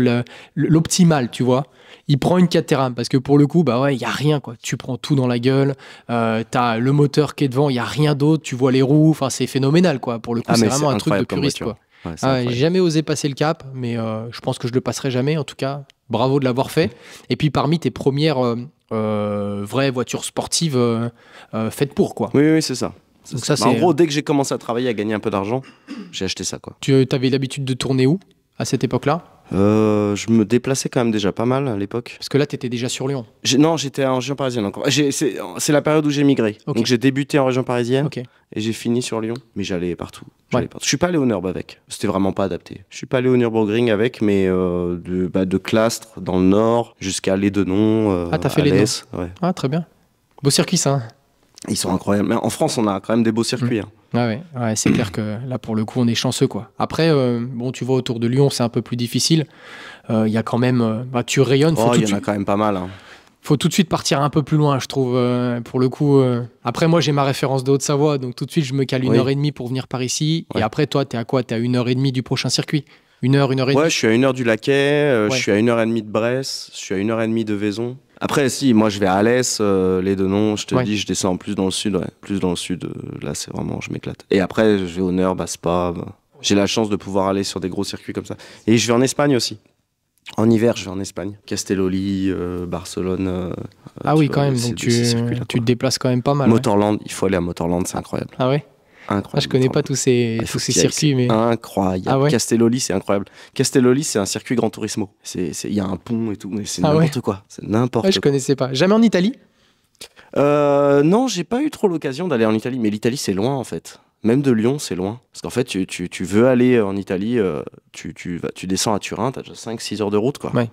l'optimal, tu vois. Il prend une Caterham parce que pour le coup, il y a rien, quoi. Tu prends tout dans la gueule, t'as le moteur qui est devant, il y a rien d'autre, tu vois les roues, enfin c'est phénoménal, quoi. Pour le coup, c'est vraiment un truc de puriste, quoi. Ouais, j'ai jamais osé passer le cap, mais je pense que je le passerai jamais. En tout cas, bravo de l'avoir fait. Et puis parmi tes premières vraies voitures sportives faites pour, quoi. Oui, c'est ça. Donc ça, en gros, dès que j'ai commencé à travailler, à gagner un peu d'argent, j'ai acheté ça, quoi. Tu avais l'habitude de tourner où à cette époque-là? Je me déplaçais quand même déjà pas mal à l'époque. Parce que là, tu étais déjà sur Lyon. Non, j'étais en région parisienne encore. C'est la période où j'ai migré. Okay. Donc j'ai débuté en région parisienne et j'ai fini sur Lyon. Mais j'allais partout. Je suis pas allé au Nürburgring avec. C'était vraiment pas adapté. Je suis pas allé au Nürburgring avec, mais de Clastres dans le nord jusqu'à Lédenon. T'as fait Lédenon. Ouais. Ah, très bien. Beau circuit, ça. Hein. Ils sont incroyables. Mais en France, on a quand même des beaux circuits. Hein. Ouais, c'est clair que là, pour le coup, on est chanceux, quoi. Après, tu vois, autour de Lyon, c'est un peu plus difficile. Il y a quand même... tu rayonnes. Il y en a quand même pas mal. Hein. Faut tout de suite partir un peu plus loin, je trouve, pour le coup. Après, moi, j'ai ma référence de Haute-Savoie, donc tout de suite, je me cale 1h30 pour venir par ici. Ouais. Et après, toi, t'es à quoi? T'es à 1h30 du prochain circuit? 1h30? Ouais, je suis à 1h du Laquais, je suis à 1h30 de Brest, je suis à 1h30 de Vaison. Après, si, moi, je vais à Alès, Lédenon, je te dis, je descends plus dans le sud, plus dans le sud, là, c'est vraiment, je m'éclate. Et après, je vais au Nord, Spa, j'ai la chance de pouvoir aller sur des gros circuits comme ça. Et je vais en Espagne aussi. En hiver, je vais en Espagne. Castelloli, Barcelone. Ah oui, quand même, donc tu te déplaces quand même pas mal. Motorland, il faut aller à Motorland, c'est incroyable. Ah ouais? Incroyable. Ah, je connais pas tous ces circuits, mais incroyable. Ah ouais? Castelloli, c'est incroyable. Castelloli, c'est un circuit Gran Turismo. Il y a un pont et tout, mais c'est n'importe quoi. C'est n'importe quoi. Je connaissais pas. Jamais en Italie? Non, j'ai pas eu trop l'occasion d'aller en Italie, mais l'Italie c'est loin en fait. Même de Lyon, c'est loin. Parce qu'en fait, tu veux aller en Italie, tu descends à Turin, t'as déjà 5-6 heures de route, quoi. Ouais.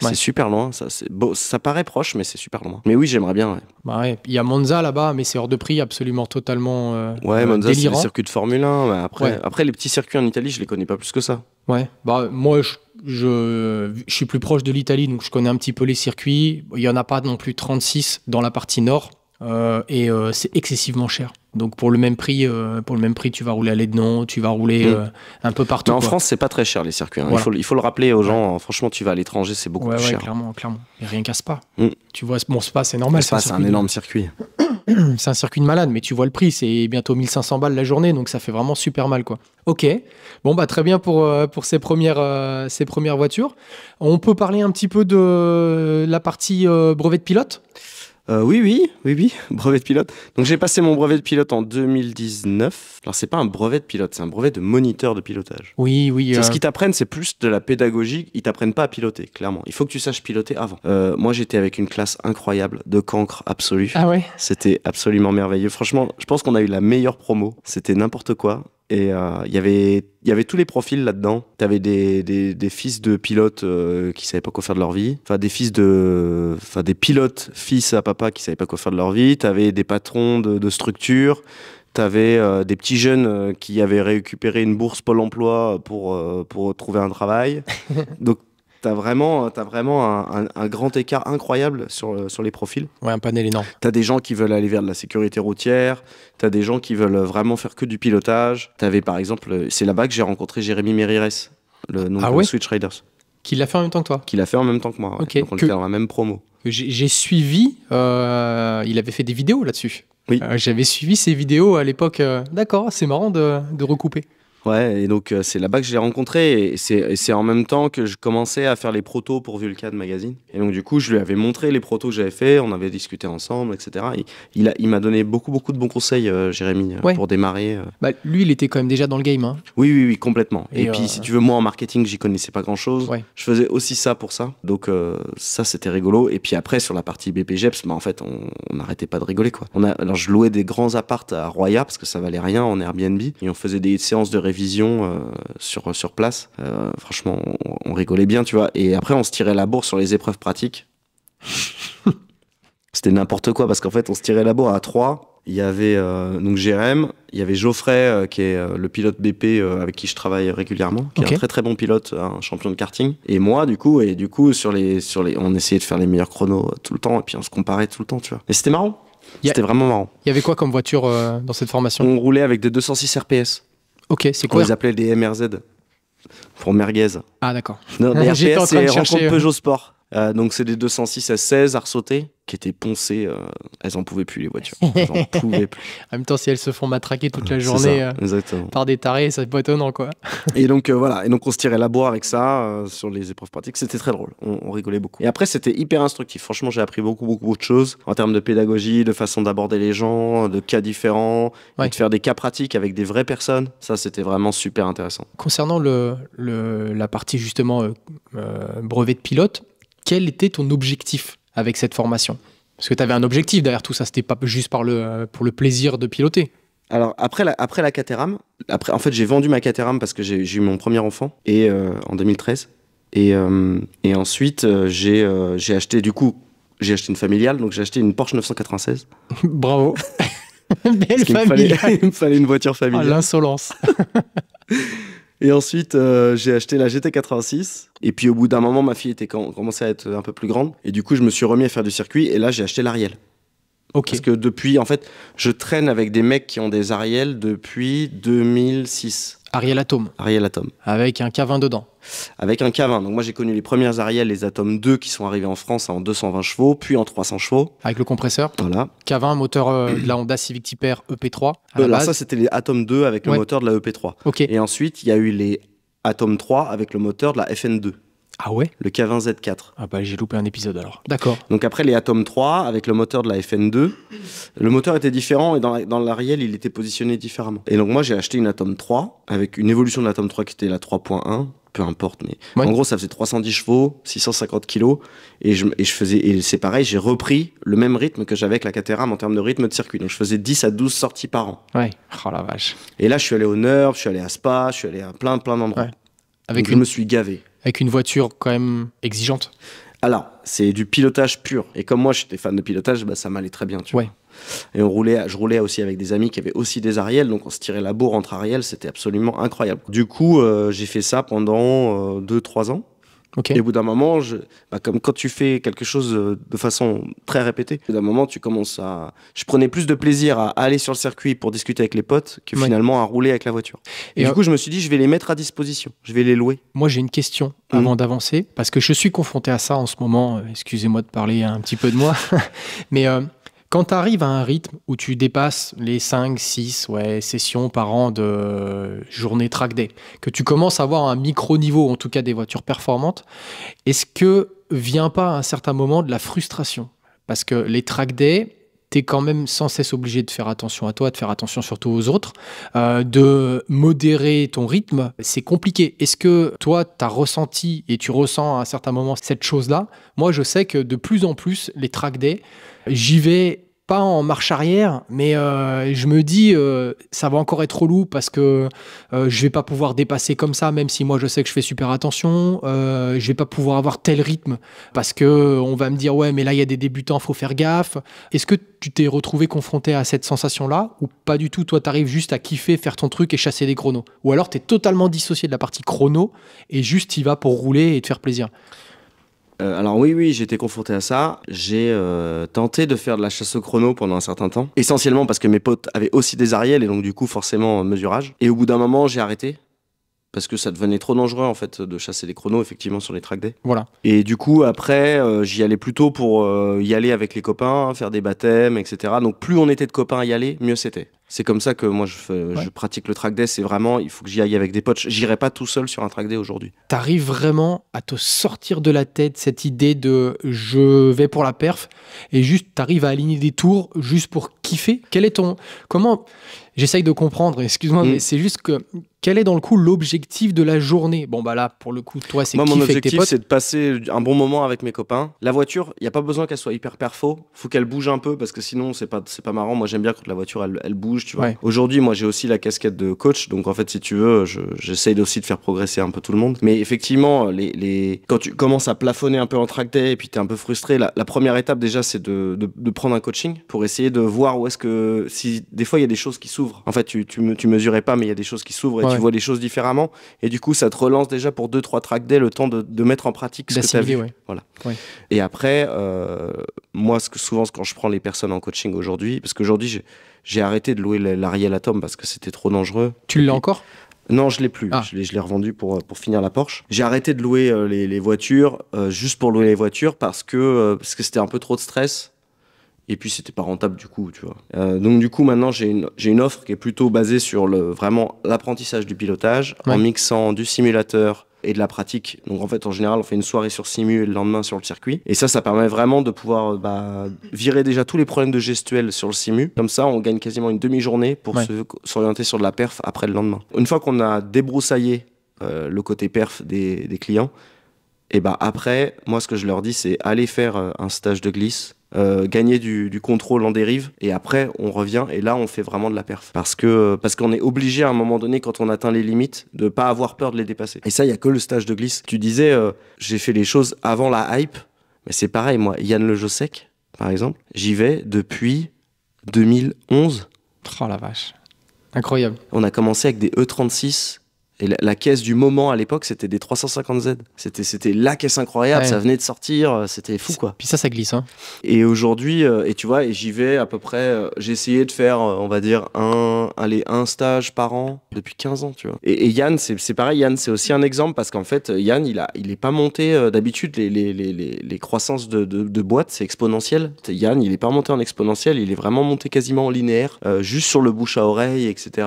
C'est super loin, ça paraît proche, mais c'est super loin. Mais oui, j'aimerais bien, il y a Monza là-bas, mais c'est hors de prix, absolument totalement Monza, délirant. c'est le circuit de Formule 1. Mais après, les petits circuits en Italie, je les connais pas plus que ça. Ouais, moi, je suis plus proche de l'Italie, donc je connais un petit peu les circuits. Il y en a pas non plus 36 dans la partie nord. c'est excessivement cher. Donc pour le même prix, tu vas rouler à Lédenon, tu vas rouler un peu partout. Mais en quoi. France, c'est pas très cher les circuits. Hein. Voilà. Il faut le rappeler aux gens. Franchement, tu vas à l'étranger, c'est beaucoup plus cher. Clairement. Et rien qu'à Spa. Tu vois, bon, Spa, c'est normal. Spa, c'est un énorme circuit. C'est un circuit de malade, mais tu vois le prix, c'est bientôt 1500 balles la journée, donc ça fait vraiment super mal, quoi. Ok, bon, bah très bien pour ces premières voitures. On peut parler un petit peu de la partie brevet de pilote. Oui, brevet de pilote. Donc j'ai passé mon brevet de pilote en 2019. Alors c'est pas un brevet de pilote, c'est un brevet de moniteur de pilotage. Oui. Ce qu'ils t'apprennent, c'est plus de la pédagogie. Ils t'apprennent pas à piloter, clairement. Il faut que tu saches piloter avant. Moi, j'étais avec une classe incroyable, de cancre absolu. Ah ouais. C'était absolument merveilleux. Franchement, je pense qu'on a eu la meilleure promo. C'était n'importe quoi. Et il y avait tous les profils là-dedans. T'avais des fils de pilotes qui savaient pas quoi faire de leur vie. Enfin, des pilotes fils à papa qui savaient pas quoi faire de leur vie. T'avais des patrons de structures. T'avais des petits jeunes qui avaient récupéré une bourse Pôle emploi pour trouver un travail. Donc, t'as vraiment un grand écart incroyable sur les profils. Ouais, un panel énorme. T'as des gens qui veulent aller vers de la sécurité routière, t'as des gens qui veulent vraiment faire que du pilotage. T'avais par exemple, c'est là-bas que j'ai rencontré Jérémy Mérires, le nom de Switch Riders. Qui l'a fait en même temps que toi? Qui l'a fait en même temps que moi. Ouais. Okay. Donc on était dans la même promo. J'ai suivi, il avait fait des vidéos là-dessus. Oui. J'avais suivi ces vidéos à l'époque. D'accord, c'est marrant de recouper. Ouais, et donc c'est là-bas que je l'ai rencontré, et c'est en même temps que je commençais à faire les protos pour Vulcan Magazine. Et donc du coup, je lui avais montré les protos que j'avais fait, on avait discuté ensemble, etc. Et il m'a donné beaucoup de bons conseils, Jérémy, pour démarrer. Bah, lui, il était quand même déjà dans le game. Hein. Oui, complètement. Et puis, si tu veux, moi, en marketing, j'y connaissais pas grand-chose. Ouais. Je faisais aussi ça pour ça. Donc ça, c'était rigolo. Et puis après, sur la partie BPGEPS, bah, en fait, on n'arrêtait pas de rigoler, quoi. Alors, je louais des grands appartes à Roya, parce que ça valait rien en Airbnb. Et on faisait des séances de révision sur place. Franchement, on rigolait bien, tu vois. Et après, on se tirait la bourre sur les épreuves pratiques. C'était n'importe quoi, parce qu'en fait, on se tirait la bourre à 3. Il y avait donc Jérém, il y avait Geoffrey, qui est le pilote BP avec qui je travaille régulièrement, qui est un très très bon pilote, un champion de karting. Et moi, du coup, sur les, on essayait de faire les meilleurs chronos tout le temps, et puis on se comparait tout le temps, tu vois. Et c'était marrant. C'était vraiment marrant. Il y avait quoi comme voiture dans cette formation? On roulait avec des 206 RPS. Ok, c'est quoi? On les appelait des MRZ, pour merguez. Ah d'accord. Non, les RPS, c'est rencontre Peugeot Sport. Donc c'est des 206 S16 à ressauter qui étaient poncées, elles en pouvaient plus les voitures. Elles en pouvaient plus. En même temps, si elles se font matraquer toute la journée par des tarés, c'est pas étonnant quoi. Et donc voilà, et donc on se tirait la bourre avec ça sur les épreuves pratiques, c'était très drôle, on rigolait beaucoup. Et après c'était hyper instructif, franchement j'ai appris beaucoup de choses en termes de pédagogie, de façon d'aborder les gens, de cas différents, et de faire des cas pratiques avec des vraies personnes, ça c'était vraiment super intéressant. Concernant la partie justement brevet de pilote, quel était ton objectif avec cette formation? Parce que tu avais un objectif derrière tout ça, c'était pas juste pour le plaisir de piloter. Alors après la Caterham, en fait j'ai vendu ma Caterham parce que j'ai eu mon premier enfant et en 2013 et ensuite j'ai acheté une familiale, donc j'ai acheté une Porsche 996. Bravo. Belle familiale. Il me fallait une voiture familiale. Oh, l'insolence. Et ensuite, j'ai acheté la GT86. Et puis, au bout d'un moment, ma fille commençait à être un peu plus grande. Et du coup, je me suis remis à faire du circuit. Et là, j'ai acheté l'Ariel. Okay. Parce que depuis, en fait, je traîne avec des mecs qui ont des Ariel depuis 2006. Ariel Atom. Ariel Atom. Avec un K20 dedans. Avec un K20. Donc moi, j'ai connu les premières Ariel, les Atom 2, qui sont arrivés en France en 220 chevaux, puis en 300 chevaux. Avec le compresseur. Voilà. K20, moteur de la Honda Civic Type R EP3. Là, ça, c'était les Atom 2 avec le moteur de la EP3. Okay. Et ensuite, il y a eu les Atom 3 avec le moteur de la FN2. Ah ouais? Le K20 Z4. Ah bah j'ai loupé un épisode alors. D'accord. Donc après les Atom 3 avec le moteur de la FN2, le moteur était différent et dans l'Ariel il était positionné différemment. Et donc moi j'ai acheté une Atom 3 avec une évolution de l'Atom 3 qui était la 3.1, peu importe, mais en gros ça faisait 310 chevaux, 650 kilos et c'est pareil, j'ai repris le même rythme que j'avais avec la Caterham en termes de rythme de circuit. Donc je faisais 10 à 12 sorties par an. Ouais. Oh la vache. Et là je suis allé au Nord, je suis allé à Spa, je suis allé à plein d'endroits. Ouais. Je me suis gavé. Avec une voiture quand même exigeante. Alors, c'est du pilotage pur. Et comme moi, j'étais fan de pilotage, bah, ça m'allait très bien, tu vois. Et je roulais aussi avec des amis qui avaient aussi des Ariel, donc on se tirait la bourre entre Ariel, c'était absolument incroyable. Du coup, j'ai fait ça pendant 2-3 ans. Ok. Et au bout d'un moment, comme quand tu fais quelque chose de façon très répétée, au bout d'un moment, tu commences à... Je prenais plus de plaisir à aller sur le circuit pour discuter avec les potes que Ouais. finalement à rouler avec la voiture. Et du coup, je me suis dit, je vais les mettre à disposition, je vais les louer. Moi, j'ai une question avant d'avancer, parce que je suis confronté à ça en ce moment. Excusez-moi de parler un petit peu de moi. Mais quand tu arrives à un rythme où tu dépasses les 5, 6 sessions par an de journée track day, que tu commences à avoir un micro-niveau, en tout cas des voitures performantes, est-ce que vient pas à un certain moment de la frustration? Parce que les track day, tu es quand même sans cesse obligé de faire attention à toi, de faire attention surtout aux autres, de modérer ton rythme. C'est compliqué. Est-ce que toi, tu as ressenti et tu ressens à un certain moment cette chose-là? Moi, je sais que de plus en plus, les track day, j'y vais pas en marche arrière, mais je me dis ça va encore être relou parce que je vais pas pouvoir dépasser comme ça, même si moi je sais que je fais super attention. Je vais pas pouvoir avoir tel rythme parce que on va me dire ouais, mais là il y a des débutants, faut faire gaffe. Est-ce que tu t'es retrouvé confronté à cette sensation-là ou pas du tout? Toi, t'arrives juste à kiffer, faire ton truc et chasser des chronos, ou alors t'es totalement dissocié de la partie chrono et juste y vas pour rouler et te faire plaisir? Alors oui, j'ai été confronté à ça. J'ai tenté de faire de la chasse au chrono pendant un certain temps. Essentiellement parce que mes potes avaient aussi des Ariel et donc du coup forcément mesurage. Et au bout d'un moment, j'ai arrêté. Parce que ça devenait trop dangereux en fait de chasser des chronos effectivement sur les track days. Voilà. Et du coup après j'y allais plutôt pour y aller avec les copains, faire des baptêmes, etc. Donc plus on était de copains à y aller, mieux c'était. C'est comme ça que moi je pratique le track day, c'est vraiment, il faut que j'y aille avec des potes. J'irai pas tout seul sur un track day aujourd'hui. T'arrives vraiment à te sortir de la tête cette idée de je vais pour la perf et juste t'arrives à aligner des tours juste pour kiffer. Comment, j'essaye de comprendre, excuse-moi, mais c'est juste que quel est dans le coup l'objectif de la journée? Bon bah là pour le coup toi c'est moi kiffer mon avec tes objectif potes. c'est de passer un bon moment avec mes copains. La voiture, il y a pas besoin qu'elle soit hyper perfo, faut qu'elle bouge un peu parce que sinon c'est pas marrant. Moi j'aime bien quand la voiture elle bouge, tu vois. Ouais. Aujourd'hui moi j'ai aussi la casquette de coach, donc en fait si tu veux j'essaye aussi de faire progresser un peu tout le monde. Mais effectivement quand tu commences à plafonner un peu en track day et puis t'es un peu frustré, la première étape déjà c'est de prendre un coaching pour essayer de voir où est-ce que, si des fois il y a des choses qui s'ouvrent. En fait tu mesurais pas mais il y a des choses qui s'ouvrent et tu vois les choses différemment et du coup ça te relance déjà pour 2-3 track day, le temps de mettre en pratique ce que tu as vu. Ouais. Voilà. Ouais. Et après moi souvent quand je prends les personnes en coaching aujourd'hui, parce qu'aujourd'hui j'ai arrêté de louer l'Ariel Atom parce que c'était trop dangereux. Tu l'as encore? Non, je l'ai plus. Je l'ai revendu pour finir la Porsche. J'ai arrêté de louer les voitures juste pour louer les voitures parce que c'était un peu trop de stress. Et puis c'était pas rentable du coup, tu vois. Donc du coup maintenant j'ai une offre qui est plutôt basée sur vraiment l'apprentissage du pilotage, en mixant du simulateur et de la pratique. Donc en fait en général on fait une soirée sur simu et le lendemain sur le circuit. Et ça permet vraiment de pouvoir virer déjà tous les problèmes de gestuelle sur le simu. Comme ça on gagne quasiment une demi-journée pour s'orienter sur de la perf après le lendemain. Une fois qu'on a débroussaillé le côté perf des clients, et après moi ce que je leur dis c'est aller faire un stage de glisse. Gagner du contrôle en dérive et après on revient et là on fait vraiment de la perf parce qu'on est obligé à un moment donné quand on atteint les limites de pas avoir peur de les dépasser, et ça il y a que le stage de glisse. Tu disais j'ai fait les choses avant la hype, mais c'est pareil, moi Yann Le Jossec par exemple, j'y vais depuis 2011. Oh la vache, incroyable. On a commencé avec des E36. Et la caisse du moment à l'époque, c'était des 350Z. C'était la caisse incroyable, ça venait de sortir, c'était fou quoi. Puis ça glisse. Hein. Et aujourd'hui, et tu vois, j'y vais à peu près, j'ai essayé de faire, on va dire, un stage par an depuis 15 ans, tu vois. Et Yann, c'est pareil, Yann, c'est aussi un exemple parce qu'en fait, Yann, il est pas monté, d'habitude, les croissances de boîtes, c'est exponentiel. Yann, il est pas monté en exponentiel, il est vraiment monté quasiment en linéaire, juste sur le bouche à oreille, etc.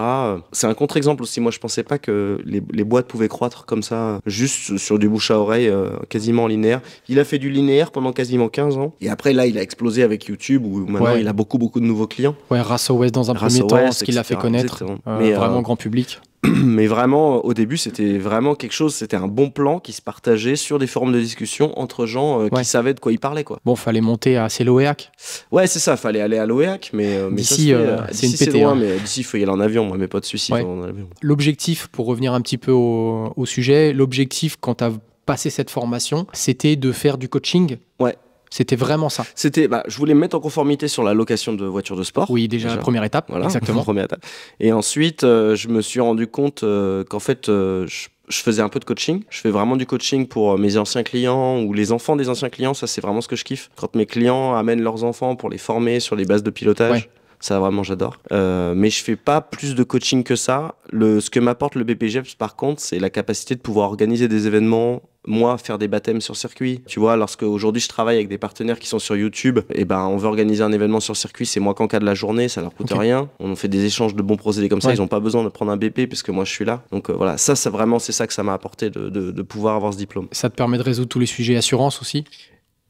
C'est un contre-exemple aussi. Moi, je pensais pas que les boîtes pouvaient croître comme ça, juste sur du bouche à oreille, quasiment linéaire. Il a fait du linéaire pendant quasiment 15 ans. Et après, là, il a explosé avec YouTube, où maintenant, il a beaucoup de nouveaux clients. Ouais, Race West dans un premier temps, ce qu'il a fait connaître. Mais vraiment grand public. Mais vraiment, au début, c'était vraiment quelque chose, c'était un bon plan qui se partageait sur des forums de discussion entre gens qui savaient de quoi ils parlaient, quoi. Bon, fallait monter à l'OEAC. Ouais, c'est ça, fallait aller à l'OEAC, mais d'ici, c'est une pété. Loin, mais d'ici, il faut y aller en avion. Moi, mes potes suisses, ils vont en avion. L'objectif, pour revenir un petit peu au sujet, l'objectif, quand tu as passé cette formation, c'était de faire du coaching. Ouais. C'était vraiment ça. Je voulais me mettre en conformité sur la location de voitures de sport. Oui, déjà. Première étape. Voilà, exactement. Première étape. Et ensuite, je me suis rendu compte qu'en fait, je je faisais un peu de coaching. Je fais vraiment du coaching pour mes anciens clients ou les enfants des anciens clients. Ça, c'est vraiment ce que je kiffe. Quand mes clients amènent leurs enfants pour les former sur les bases de pilotage, Ouais. ça, vraiment, j'adore. Mais je fais pas plus de coaching que ça. Ce que m'apporte le BPGEPS, par contre, c'est la capacité de pouvoir organiser des événements. Moi, faire des baptêmes sur circuit. Tu vois, lorsque aujourd'hui je travaille avec des partenaires qui sont sur YouTube, et ben on veut organiser un événement sur circuit, c'est moi qui encadre la journée, ça leur coûte rien. On fait des échanges de bons procédés comme ça, ils n'ont pas besoin de prendre un BP parce que moi je suis là. Donc voilà, ça vraiment c'est ça que ça m'a apporté de pouvoir avoir ce diplôme. Ça te permet de résoudre tous les sujets assurance aussi?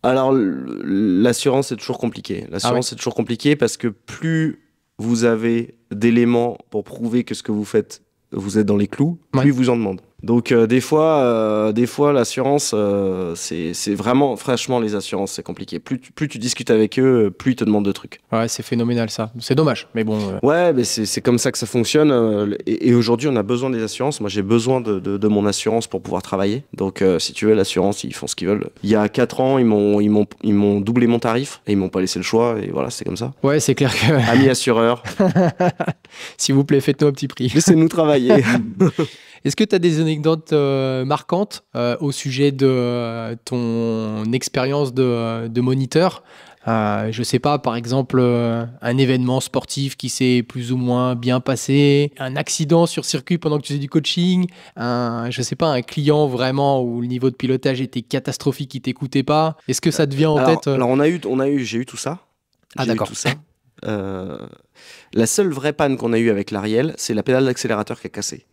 Alors l'assurance c'est toujours compliqué. L'assurance c'est toujours compliqué parce que plus vous avez d'éléments pour prouver que ce que vous faites, vous êtes dans les clous, plus vous en demandent. Donc des fois l'assurance, c'est vraiment, franchement, les assurances, c'est compliqué. Plus tu discutes avec eux, plus ils te demandent de trucs. Ouais, c'est phénoménal ça. C'est dommage, mais bon. Ouais, mais c'est comme ça que ça fonctionne. Et aujourd'hui, on a besoin des assurances. Moi, j'ai besoin de mon assurance pour pouvoir travailler. Donc, si tu veux, l'assurance, ils font ce qu'ils veulent. Il y a 4 ans, ils m'ont doublé mon tarif et ils m'ont pas laissé le choix. Et voilà, c'est comme ça. Ouais, c'est clair que... Amis assureurs. S'il vous plaît, faites-nous un petit prix. Laissez-nous travailler. Est-ce que tu as des anecdotes marquantes au sujet de ton expérience de moniteur? Je sais pas, par exemple, un événement sportif qui s'est plus ou moins bien passé, un accident sur circuit pendant que tu faisais du coaching, je sais pas, un client vraiment où le niveau de pilotage était catastrophique, qui t'écoutait pas. Est-ce que ça te vient en tête? Alors j'ai eu tout ça. Ah, d'accord. J'ai eu tout ça. La seule vraie panne qu'on a eue avec l'Ariel, c'est la pédale d'accélérateur qui a cassé.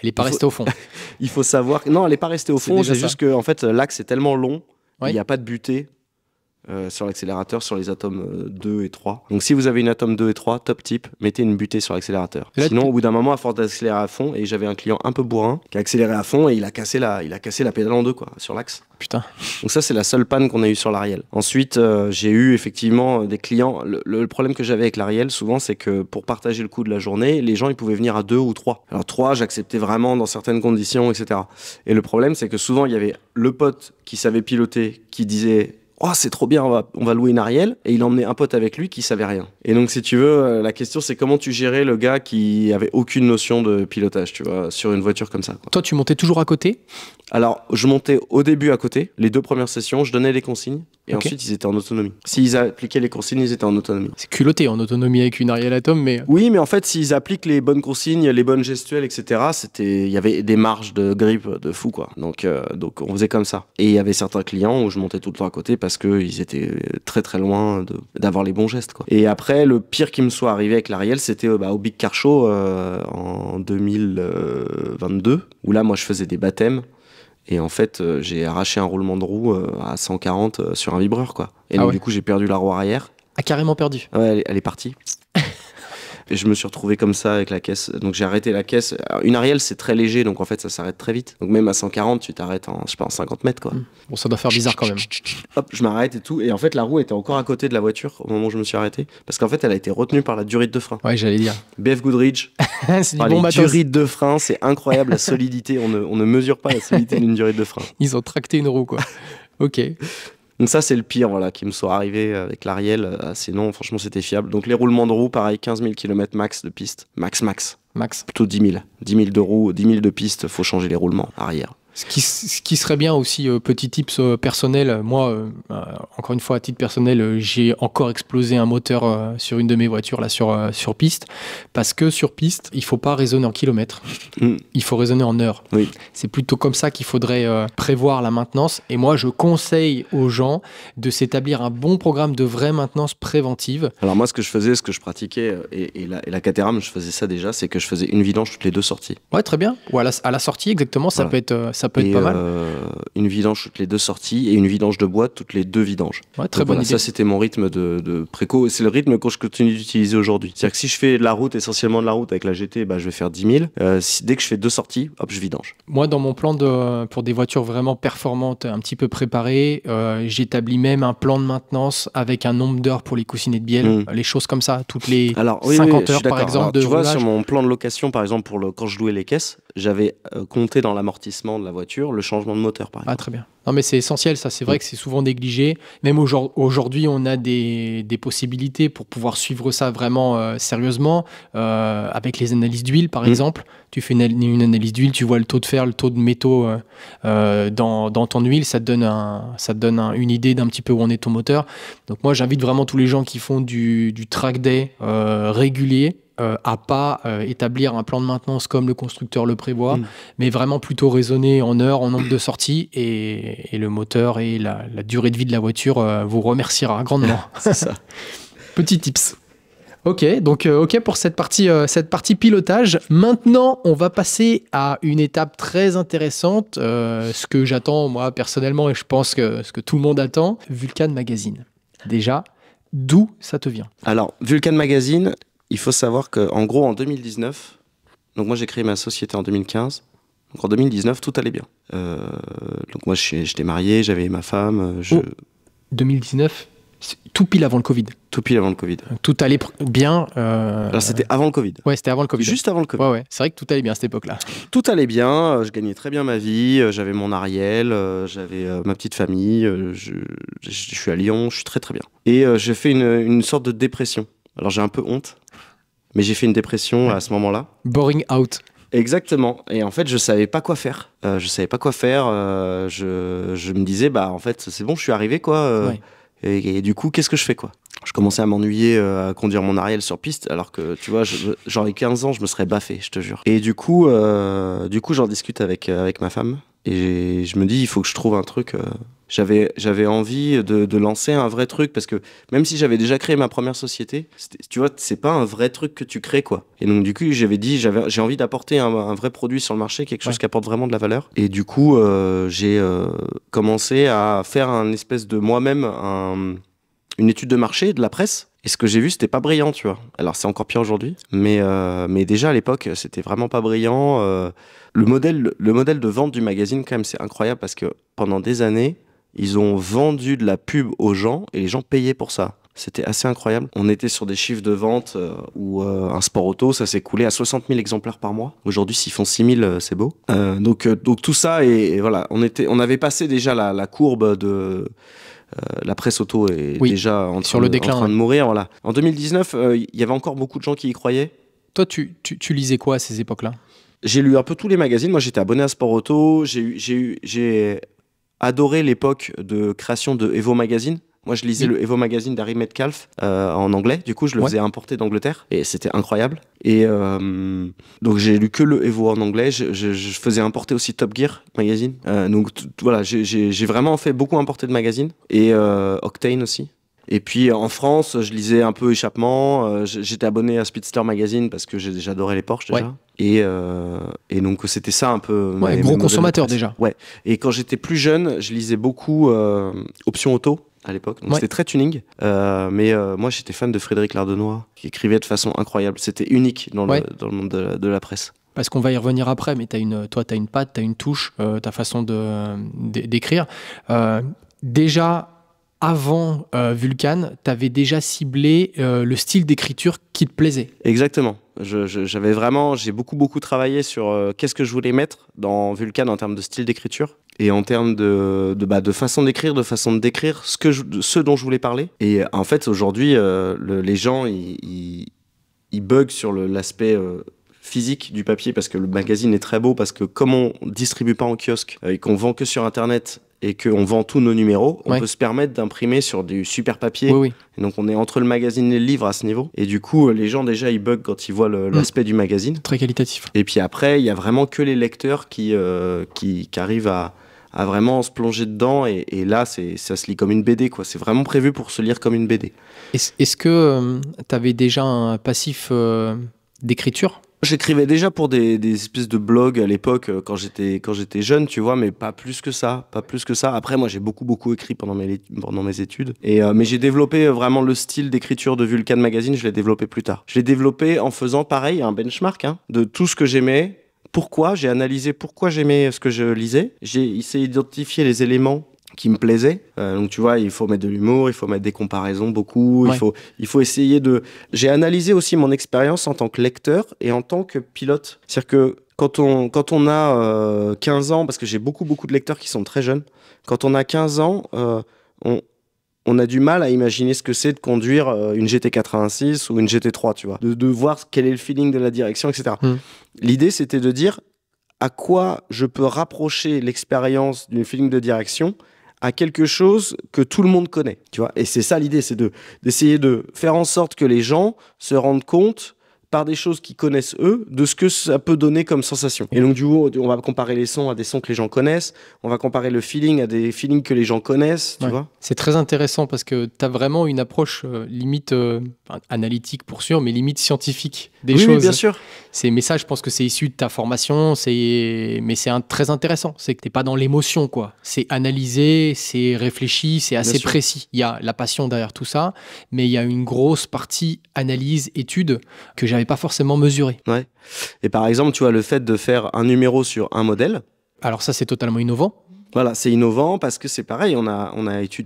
Elle n'est pas restée au fond. Il faut savoir que non, elle n'est pas restée au fond. C'est juste que en fait, l'axe est tellement long, il n'y a pas de butée sur l'accélérateur sur les atomes 2 et 3. Donc si vous avez une atome 2 et 3, top tip, mettez une butée sur l'accélérateur. Sinon, au bout d'un moment, à force d'accélérer à fond, et j'avais un client un peu bourrin qui a accéléré à fond et il a cassé la pédale en deux, quoi, sur l'axe. Putain. Donc ça, c'est la seule panne qu'on a eue sur l'Ariel. Ensuite, j'ai eu effectivement des clients. Le problème que j'avais avec l'Ariel, souvent, c'est que pour partager le coût de la journée, les gens, ils pouvaient venir à 2 ou 3. Alors 3, j'acceptais vraiment dans certaines conditions, etc. Et le problème, c'est que souvent, il y avait le pote qui savait piloter, qui disait... Oh, c'est trop bien, on va louer une Ariel. Et il emmenait un pote avec lui qui savait rien. Et donc, si tu veux, la question, c'est comment tu gérais le gars qui avait aucune notion de pilotage, tu vois, sur une voiture comme ça, quoi. Toi, tu montais toujours à côté? Alors, je montais au début à côté, les 2 premières sessions, je donnais les consignes, et ensuite, ils étaient en autonomie. S'ils appliquaient les consignes, ils étaient en autonomie. C'est culotté en autonomie avec une Ariel Atom, mais... Oui, mais en fait, s'ils appliquent les bonnes consignes, les bonnes gestuelles, etc., il y avait des marges de grip de fou, quoi. Donc on faisait comme ça. Et il y avait certains clients où je montais tout le temps à côté parce qu'ils étaient très très loin d'avoir les bons gestes, quoi. Et après, le pire qui me soit arrivé avec l'Ariel, c'était au Big Car Show en 2022, où là, moi, je faisais des baptêmes. Et en fait, j'ai arraché un roulement de roue à 140 sur un vibreur, quoi. Et donc, du coup, j'ai perdu la roue arrière. Ah, carrément perdu? Ouais, elle est partie. Et je me suis retrouvé comme ça avec la caisse. Donc j'ai arrêté la caisse. Alors, une Ariel, c'est très léger, donc en fait, ça s'arrête très vite. Donc même à 140, tu t'arrêtes en 50 mètres, quoi. Bon, ça doit faire bizarre quand même. Hop, je m'arrête et tout. Et en fait, la roue était encore à côté de la voiture au moment où je me suis arrêté. Parce qu'en fait, elle a été retenue par la durite de frein. Ouais, j'allais dire. BF Goodrich. C'est du bon matos. Les durites de frein, c'est incroyable, la solidité. On ne mesure pas la solidité d'une durite de frein. Ils ont tracté une roue, quoi. Ok. Donc ça, c'est le pire, voilà, qui me soit arrivé avec l'Ariel. Sinon, franchement, c'était fiable. Donc les roulements de roues, pareil, 15 000 km max de piste. Max. Plutôt 10 000. 10 000 de roues, 10 000 de piste, faut changer les roulements arrière. Ce qui serait bien aussi, petit tips personnel, moi, encore une fois, à titre personnel, j'ai encore explosé un moteur sur une de mes voitures là sur piste, parce que sur piste, il faut pas raisonner en kilomètres, il faut raisonner en heures. Oui. C'est plutôt comme ça qu'il faudrait prévoir la maintenance, et moi, je conseille aux gens de s'établir un bon programme de vraie maintenance préventive. Alors moi, ce que je pratiquais, et la Caterham, je faisais ça déjà, c'est que je faisais une vidange toutes les 2 sorties. Ouais, très bien. Ou à la sortie, exactement, ça peut être... Ça peut être pas mal. Une vidange toutes les 2 sorties et une vidange de boîte toutes les 2 vidanges. Ouais, très bonne idée. Ça, c'était mon rythme de préco. C'est le rythme que je continue d'utiliser aujourd'hui. C'est-à-dire que si je fais de la route, essentiellement de la route avec la GT, je vais faire 10 000. Dès que je fais 2 sorties, hop, je vidange. Moi, dans mon plan pour des voitures vraiment performantes, un petit peu préparées, j'établis même un plan de maintenance avec un nombre d'heures pour les coussinets de bielle, les choses comme ça, toutes les 50 heures par exemple. Tu vois, sur mon plan de location, par exemple, quand je louais les caisses, j'avais compté dans l'amortissement de la voiture le changement de moteur, par exemple. Ah, très bien. Non, mais c'est essentiel, ça. C'est vrai que c'est souvent négligé. Même aujourd'hui, on a des possibilités pour pouvoir suivre ça vraiment sérieusement. Avec les analyses d'huile, par exemple. Tu fais une analyse d'huile, tu vois le taux de fer, le taux de métaux dans ton huile. Ça te donne une idée d'un petit peu où en est ton moteur. Donc moi, j'invite vraiment tous les gens qui font du track day régulier à pas établir un plan de maintenance comme le constructeur le prévoit, mais vraiment plutôt raisonner en heures, en nombre de sorties, et le moteur et la durée de vie de la voiture vous remerciera grandement. C'est ça. Petit tips. Ok, donc ok pour cette partie pilotage. Maintenant, on va passer à une étape très intéressante, ce que j'attends moi personnellement, et je pense que ce que tout le monde attend, Vulcan Magazine. Déjà, d'où ça te vient? Alors, Vulcan Magazine, il faut savoir qu'en gros, en 2019, donc moi j'ai créé ma société en 2015, donc en 2019, tout allait bien. Donc moi j'étais marié, j'avais ma femme. 2019, tout pile avant le Covid. Tout pile avant le Covid. Tout allait bien. Alors c'était avant le Covid. Ouais, c'était avant le Covid. Juste avant le Covid. Ouais, c'est vrai que tout allait bien à cette époque-là. Tout allait bien, je gagnais très bien ma vie, j'avais mon Ariel, j'avais ma petite famille, je suis à Lyon, je suis très très bien. Et j'ai fait une sorte de dépression. Alors j'ai un peu honte, mais j'ai fait une dépression à ce moment-là. Boring out. Exactement. Et en fait, je savais pas quoi faire. Je me disais, bah en fait, c'est bon, je suis arrivé quoi. Et du coup, qu'est-ce que je fais quoi? Je commençais à m'ennuyer à conduire mon Ariel sur piste, alors que tu vois, j'aurais 15 ans, je me serais baffé, je te jure. Et du coup, j'en discute avec ma femme. Et je me dis, il faut que je trouve un truc. J'avais envie de lancer un vrai truc, parce que même si j'avais déjà créé ma première société, tu vois, c'est pas un vrai truc que tu crées, quoi. Et donc, du coup, j'avais dit, j'ai envie d'apporter un vrai produit sur le marché, quelque chose qui apporte vraiment de la valeur. Et du coup, j'ai commencé à faire un espèce de moi-même, une étude de marché de la presse. Et ce que j'ai vu, c'était pas brillant, tu vois. Alors, c'est encore pire aujourd'hui. Mais déjà, à l'époque, c'était vraiment pas brillant. Le modèle de vente du magazine, quand même, c'est incroyable, parce que pendant des années, ils ont vendu de la pub aux gens et les gens payaient pour ça. C'était assez incroyable. On était sur des chiffres de vente où un sport auto, ça s'est coulé à 60 000 exemplaires par mois. Aujourd'hui, s'ils font 6 000, c'est beau. Donc tout ça, et voilà, on avait passé déjà la courbe de... la presse auto est déjà en train de mourir. Voilà. En 2019, il y avait encore beaucoup de gens qui y croyaient. Toi, tu lisais quoi à ces époques-là? J'ai lu un peu tous les magazines. Moi, j'étais abonné à Sport Auto. J'ai adoré l'époque de création de Evo Magazine. Moi, je lisais le Evo Magazine d'Harry Metcalf en anglais. Du coup, je le faisais importer d'Angleterre. Et c'était incroyable. Et donc, j'ai lu que le Evo en anglais. Je faisais importer aussi Top Gear Magazine. Donc, voilà, j'ai vraiment fait beaucoup importer de magazines. Et Octane aussi. Et puis en France, je lisais un peu Échappement. J'étais abonné à Speedster Magazine parce que j'adorais les Porsche déjà. Et donc c'était ça un peu. Gros consommateur déjà. Ouais. Et quand j'étais plus jeune, je lisais beaucoup Option Auto à l'époque. Donc c'était très tuning. Mais moi j'étais fan de Frédéric Lardenois qui écrivait de façon incroyable. C'était unique dans le monde de la presse. Parce qu'on va y revenir après, mais toi, tu as une patte, tu as une touche, ta façon d'écrire. Déjà, avant Vulcan, tu avais déjà ciblé le style d'écriture qui te plaisait. Exactement. J'ai beaucoup travaillé sur qu'est-ce que je voulais mettre dans Vulcan en termes de style d'écriture et en termes de façon d'écrire, de façon de décrire ce dont je voulais parler. Et en fait, aujourd'hui, les gens, ils bug sur l'aspect physique du papier, parce que le magazine est très beau, parce que comme on distribue pas en kiosque et qu'on vend que sur Internet et qu'on vend tous nos numéros, on peut se permettre d'imprimer sur du super papier. Et donc on est entre le magazine et le livre à ce niveau. Et du coup, les gens déjà, ils bug quand ils voient l'aspect du magazine. Très qualitatif. Et puis après, il y a vraiment que les lecteurs qui arrivent à vraiment se plonger dedans. Et là, ça se lit comme une BD, quoi. C'est vraiment prévu pour se lire comme une BD. Est-ce que tu avais déjà un passif d'écriture ? J'écrivais déjà pour des espèces de blogs à l'époque quand j'étais jeune, tu vois, mais pas plus que ça. Après, moi, j'ai beaucoup écrit pendant mes études. Mais j'ai développé vraiment le style d'écriture de Vulcan Magazine, je l'ai développé plus tard. Je l'ai développé en faisant pareil, un benchmark de tout ce que j'aimais. J'ai analysé pourquoi j'aimais ce que je lisais. J'ai essayé d'identifier les éléments qui me plaisaient. Donc tu vois, il faut mettre de l'humour, il faut mettre des comparaisons beaucoup, il faut essayer de... J'ai analysé aussi mon expérience en tant que lecteur et en tant que pilote. C'est-à-dire que quand on a 15 ans, parce que j'ai beaucoup de lecteurs qui sont très jeunes, quand on a 15 ans, on a du mal à imaginer ce que c'est de conduire une GT86 ou une GT3, tu vois, de voir quel est le feeling de la direction, etc. L'idée, c'était de dire à quoi je peux rapprocher l'expérience du feeling de direction à quelque chose que tout le monde connaît, tu vois. Et c'est ça l'idée, c'est d'essayer de faire en sorte que les gens se rendent compte par des choses qu'ils connaissent eux, de ce que ça peut donner comme sensation. Et donc du coup, on va comparer les sons à des sons que les gens connaissent, on va comparer le feeling à des feelings que les gens connaissent, tu vois. C'est très intéressant parce que tu as vraiment une approche limite analytique pour sûr, mais limite scientifique des choses. Oui, bien sûr. Mais ça, je pense que c'est issu de ta formation, mais c'est très intéressant. C'est que tu n'es pas dans l'émotion, quoi. C'est analysé, c'est réfléchi, c'est assez précis. Il y a la passion derrière tout ça, mais il y a une grosse partie analyse, étude que j'avais pas forcément mesuré. Ouais. Et par exemple, tu vois, le fait de faire un numéro sur un modèle. Alors ça, c'est totalement innovant. Voilà, c'est innovant parce que c'est pareil,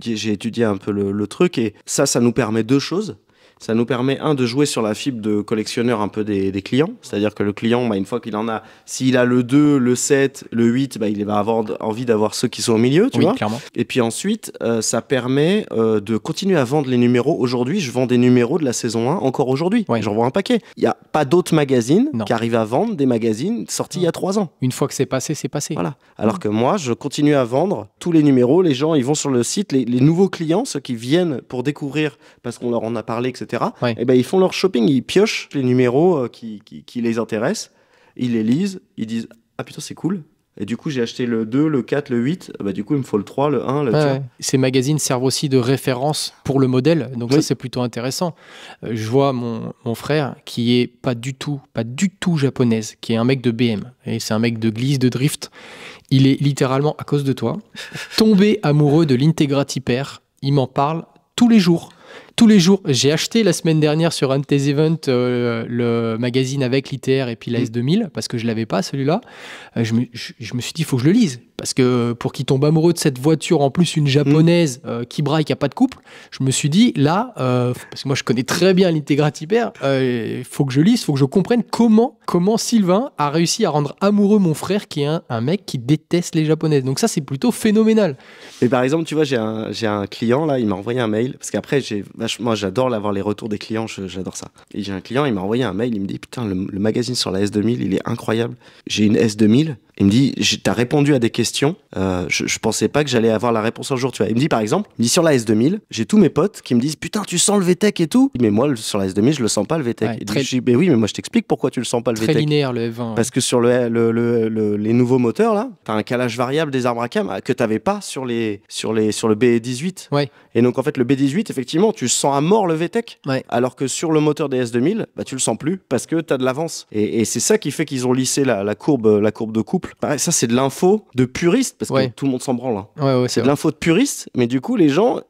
j'ai étudié un peu le truc et ça nous permet deux choses. Ça nous permet, de jouer sur la fibre de collectionneur un peu des clients. C'est-à-dire que le client, une fois qu'il en a, s'il a le 2, le 7, le 8, il va avoir envie d'avoir ceux qui sont au milieu, tu vois. Clairement. Et puis ensuite, ça permet de continuer à vendre les numéros. Aujourd'hui, je vends des numéros de la saison 1 encore aujourd'hui. Ouais. J'en vends un paquet. Il n'y a pas d'autres magazines qui arrivent à vendre des magazines sortis il y a 3 ans. Une fois que c'est passé, c'est passé. Voilà. Alors que moi, je continue à vendre tous les numéros. Les gens, ils vont sur le site. Les nouveaux clients, ceux qui viennent pour découvrir, parce qu'on leur en a parlé, etc., et ils font leur shopping, ils piochent les numéros qui les intéressent, ils les lisent, ils disent « Ah putain, c'est cool !» Et du coup, j'ai acheté le 2, le 4, le 8, du coup, il me faut le 3, le 1, le 2. Ces magazines servent aussi de référence pour le modèle, donc ça, c'est plutôt intéressant. Je vois mon frère qui est pas du tout japonaise, qui est un mec de BM, et c'est un mec de glisse, de drift. Il est littéralement, à cause de toi, tombé amoureux de l'Integra Tipper. Il m'en parle tous les jours. Tous les jours. J'ai acheté la semaine dernière sur un de tes events le magazine avec l'ITR et puis la S2000 parce que je l'avais pas celui-là. Je me suis dit il faut que je le lise parce que pour qu'il tombe amoureux de cette voiture, en plus une japonaise qui braille, qui a pas de couple, je me suis dit là, parce que moi je connais très bien l'Integra Tipper, il faut que je lise, il faut que je comprenne comment Sylvain a réussi à rendre amoureux mon frère qui est un mec qui déteste les japonaises. Donc ça c'est plutôt phénoménal. Et par exemple, tu vois, j'ai un client là, il m'a envoyé un mail parce qu'après moi j'adore avoir les retours des clients, j'adore ça. Et j'ai un client, il m'a envoyé un mail, il me dit putain, le magazine sur la S2000, il est incroyable. J'ai une S2000, il me dit t'as répondu à des questions, je pensais pas que j'allais avoir la réponse un jour, tu vois. Il me dit par exemple, sur la S2000, j'ai tous mes potes qui me disent putain, tu sens le VTEC et tout. Mais moi sur la S2000, je le sens pas le VTEC. Ouais, je dis mais oui, mais moi je t'explique pourquoi tu le sens pas le VTEC. Très linéaire le F20. Parce que sur les nouveaux moteurs là, t'as un calage variable des arbres à cam que t'avais pas sur le B18. Ouais. Et donc en fait le B18, effectivement, tu sens à mort le VTEC, alors que sur le moteur des S2000, tu le sens plus parce que t'as de l'avance. Et c'est ça qui fait qu'ils ont lissé la courbe de couple. Pareil, ça c'est de l'info de puriste parce que tout le monde s'en branle. Hein. C'est de l'info de puriste, mais du coup les gens,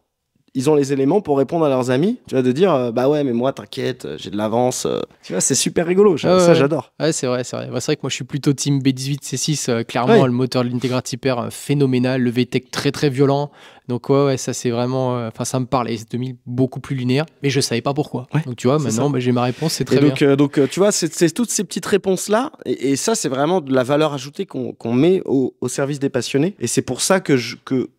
ils ont les éléments pour répondre à leurs amis, tu vois, de dire bah ouais mais moi t'inquiète, j'ai de l'avance, tu vois, c'est super rigolo, ça j'adore. Ouais, c'est vrai. C'est vrai que moi je suis plutôt team B18 C6, clairement le moteur de l'Integra Tipper phénoménal, le VTEC très très violent. Donc ouais, ça c'est vraiment, ça me parle. Et c'est 2000 beaucoup plus linéaire, mais je savais pas pourquoi. Donc tu vois, maintenant j'ai ma réponse, c'est très bien. Donc tu vois, c'est toutes ces petites réponses là, et ça c'est vraiment de la valeur ajoutée qu'on met au service des passionnés. Et c'est pour ça que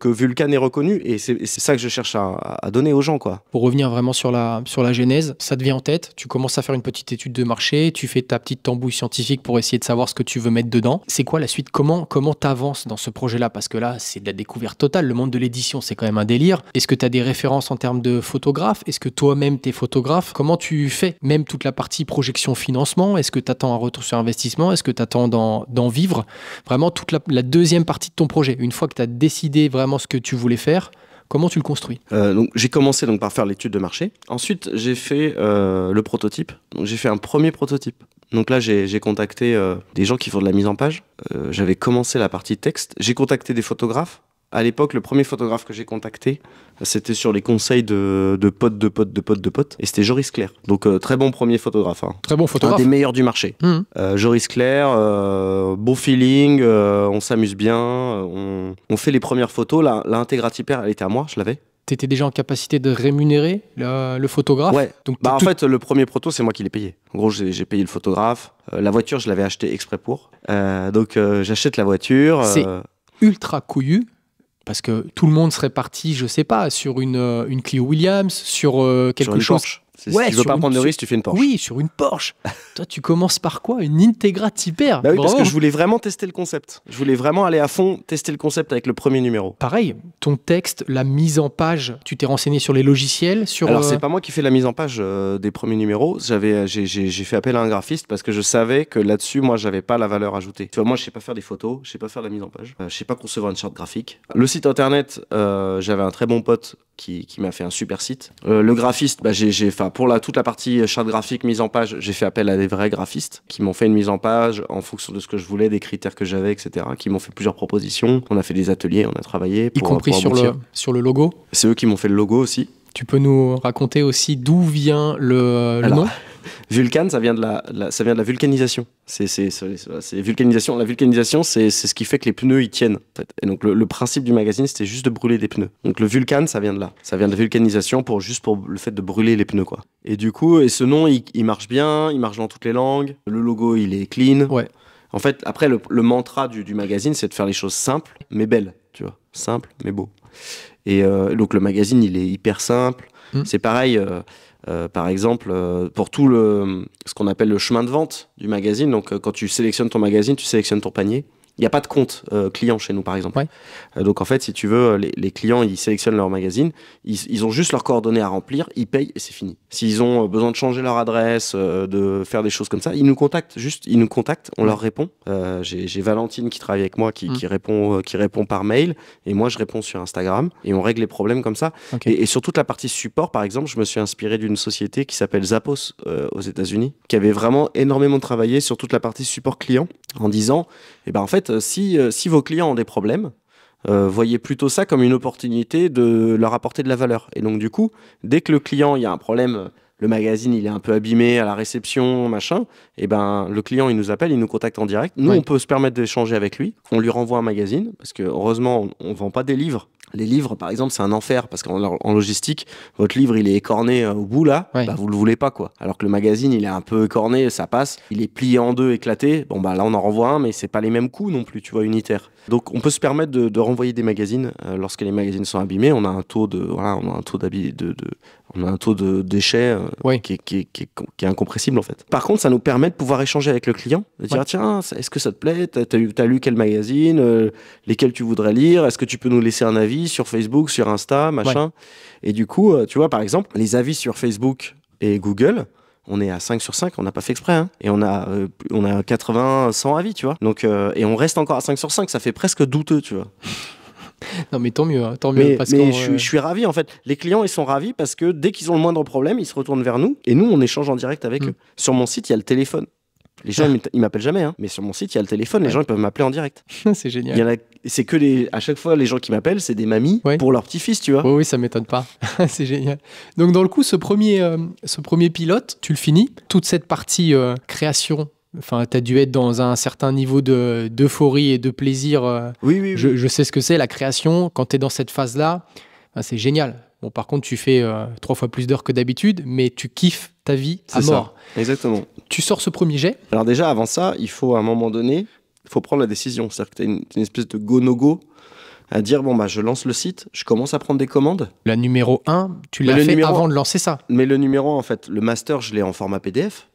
Vulcan est reconnu, et c'est ça que je cherche à donner aux gens, quoi. Pour revenir vraiment sur la genèse, ça te vient en tête. Tu commences à faire une petite étude de marché, tu fais ta petite tambouille scientifique pour essayer de savoir ce que tu veux mettre dedans. C'est quoi la suite? Comment t'avances dans ce projet-là? Parce que là, c'est de la découverte totale. Le monde de l'édition, c'est quand même un délire. Est-ce que tu as des références en termes de photographes? Est-ce que toi-même t'es photographe? Comment tu fais? Même toute la partie projection financement, est-ce que tu attends un retour sur investissement? Est-ce que tu attends d'en vivre? Vraiment toute la deuxième partie de ton projet. Une fois que tu as décidé vraiment ce que tu voulais faire, comment tu le construis? Donc j'ai commencé par faire l'étude de marché. Ensuite, j'ai fait le prototype. Donc j'ai fait un premier prototype. Donc là, j'ai contacté des gens qui font de la mise en page. J'avais commencé la partie texte. J'ai contacté des photographes. À l'époque, le premier photographe que j'ai contacté, c'était sur les conseils de potes. Et c'était Joris Clair. Donc, très bon premier photographe. Hein. Très bon photographe. Un des meilleurs du marché. Joris Clair, bon feeling, on s'amuse bien, on fait les premières photos. L'Integra Tipper, elle était à moi, je l'avais. tu étais déjà en capacité de rémunérer le photographe? Ouais. Donc, En fait, le premier proto, c'est moi qui l'ai payé. En gros, j'ai payé le photographe. La voiture, je l'avais achetée exprès pour. Donc, j'achète la voiture. C'est ultra couillu. Parce que tout le monde serait parti, je sais pas, sur une Clio Williams, sur quelque sur une chose. Porsche. Si tu veux pas prendre de risque, tu fais une Porsche. Oui, sur une Porsche. Toi, tu commences par quoi? Une Integra Type-R. Bah oui, parce que je voulais vraiment tester le concept. Je voulais vraiment aller à fond, tester le concept avec le premier numéro. Pareil, ton texte, la mise en page, tu t'es renseigné sur les logiciels, sur. Alors, c'est pas moi qui fais la mise en page des premiers numéros. J'ai fait appel à un graphiste parce que je savais que là-dessus, moi, j'avais pas la valeur ajoutée. Tu vois, moi, je sais pas faire des photos, je sais pas faire la mise en page, je sais pas concevoir une charte graphique. Le site internet, j'avais un très bon pote qui m'a fait un super site. Le graphiste, bah, pour toute la partie charte graphique, mise en page, j'ai fait appel à des vrais graphistes qui m'ont fait une mise en page en fonction de ce que je voulais, des critères que j'avais, etc. Qui m'ont fait plusieurs propositions. On a fait des ateliers, on a travaillé. Y compris sur le logo. C'est eux qui m'ont fait le logo aussi. Tu peux nous raconter aussi d'où vient le nom? Vulcan, ça vient de la vulcanisation. C'est vulcanisation. La vulcanisation, c'est ce qui fait que les pneus ils tiennent. En fait. Et donc le principe du magazine, c'était juste de brûler des pneus. Donc le Vulcan, ça vient de là. Ça vient de la vulcanisation pour le fait de brûler les pneus, quoi. Et du coup, ce nom, il marche bien, il marche dans toutes les langues. Le logo, il est clean. Ouais. En fait, après, le mantra du magazine, c'est de faire les choses simples mais belles, tu vois. Simple mais beau. Et donc le magazine, il est hyper simple. C'est pareil. Par exemple, pour ce qu'on appelle le chemin de vente du magazine, donc quand tu sélectionnes ton magazine, tu sélectionnes ton panier. Il n'y a pas de compte client chez nous, par exemple. Ouais. Donc en fait, si tu veux, les clients, ils sélectionnent leur magazine, ils ont juste leurs coordonnées à remplir, ils payent et c'est fini. S'ils ont besoin de changer leur adresse, de faire des choses comme ça, ils nous contactent, on leur répond. J'ai Valentine qui travaille avec moi, qui répond par mail, et moi je réponds sur Instagram, et on règle les problèmes comme ça. Okay. Et sur toute la partie support, par exemple, je me suis inspiré d'une société qui s'appelle Zappos aux États-Unis, qui avait vraiment énormément travaillé sur toute la partie support client, en disant, en fait, si vos clients ont des problèmes, voyez plutôt ça comme une opportunité de leur apporter de la valeur. Et donc du coup, dès que le client, il y a un problème, le magazine, il est un peu abîmé à la réception, machin, le client, il nous appelle, il nous contacte en direct. Nous, on peut se permettre d'échanger avec lui. On lui renvoie un magazine, parce que heureusement, on vend pas des livres. Les livres, par exemple, c'est un enfer, parce qu'en logistique, votre livre, il est écorné au bout, là, vous le voulez pas, quoi. Alors que le magazine, il est un peu écorné, ça passe, il est plié en deux, éclaté. Là, on en renvoie un, mais c'est pas les mêmes coûts non plus, tu vois, unitaires. Donc, on peut se permettre de renvoyer des magazines lorsque les magazines sont abîmés. On a un taux on a un taux de déchets qui est incompressible, en fait. Par contre, ça nous permet de pouvoir échanger avec le client, de dire, tiens, est-ce que ça te plaît? T'as lu quel magazine? Lesquels tu voudrais lire? Est-ce que tu peux nous laisser un avis sur Facebook, sur Insta, machin? Ouais. Et du coup, tu vois, par exemple, les avis sur Facebook et Google, on est à 5 sur 5, on n'a pas fait exprès, hein. Et on a 80, 100 avis, tu vois. Donc, et on reste encore à 5 sur 5, ça fait presque douteux, tu vois. Non mais tant mieux, tant mieux. Mais je suis ravi, en fait. Les clients, ils sont ravis parce que dès qu'ils ont le moindre problème, ils se retournent vers nous et nous, on échange en direct avec eux. Sur mon site, il y a le téléphone. Les gens, ils m'appellent jamais, hein. Mais sur mon site, il y a le téléphone, les gens, ils peuvent m'appeler en direct. C'est génial. C'est à chaque fois, les gens qui m'appellent, c'est des mamies pour leur petit-fils, tu vois. Oui, ça m'étonne pas. C'est génial. Donc, dans le coup, ce premier pilote, tu le finis. Toute cette partie création, enfin, tu as dû être dans un certain niveau d'euphorie et de plaisir. Oui. Je sais ce que c'est, la création. Quand tu es dans cette phase-là, c'est génial. Bon, par contre, tu fais 3 fois plus d'heures que d'habitude, mais tu kiffes ta vie à mort. Ça. Exactement. Tu sors ce premier jet. Alors déjà, avant ça, il faut à un moment donné, prendre la décision. C'est-à-dire que tu as une espèce de go-no-go à dire, je lance le site, je commence à prendre des commandes. La numéro 1, tu l'as fait avant de lancer ça. Mais le numéro, en fait, le master, je l'ai en format PDF.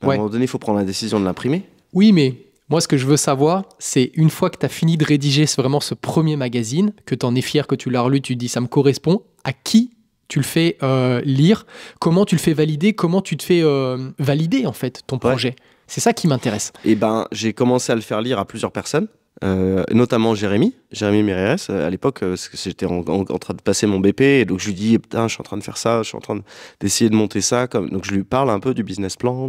À un moment donné, il faut prendre la décision de l'imprimer. Oui, mais moi, ce que je veux savoir, c'est une fois que tu as fini de rédiger vraiment ce premier magazine, que tu en es fier, que tu l'as relu, tu te dis, ça me correspond, à qui tu le fais lire, comment tu le fais valider, comment tu te fais valider, en fait, ton projet. C'est ça qui m'intéresse. Et j'ai commencé à le faire lire à plusieurs personnes, notamment Jérémy Mérès. À l'époque, j'étais en train de passer mon BP, et donc je lui dis, putain, je suis en train de faire ça, je suis en train d'essayer de monter ça. Donc je lui parle un peu du business plan,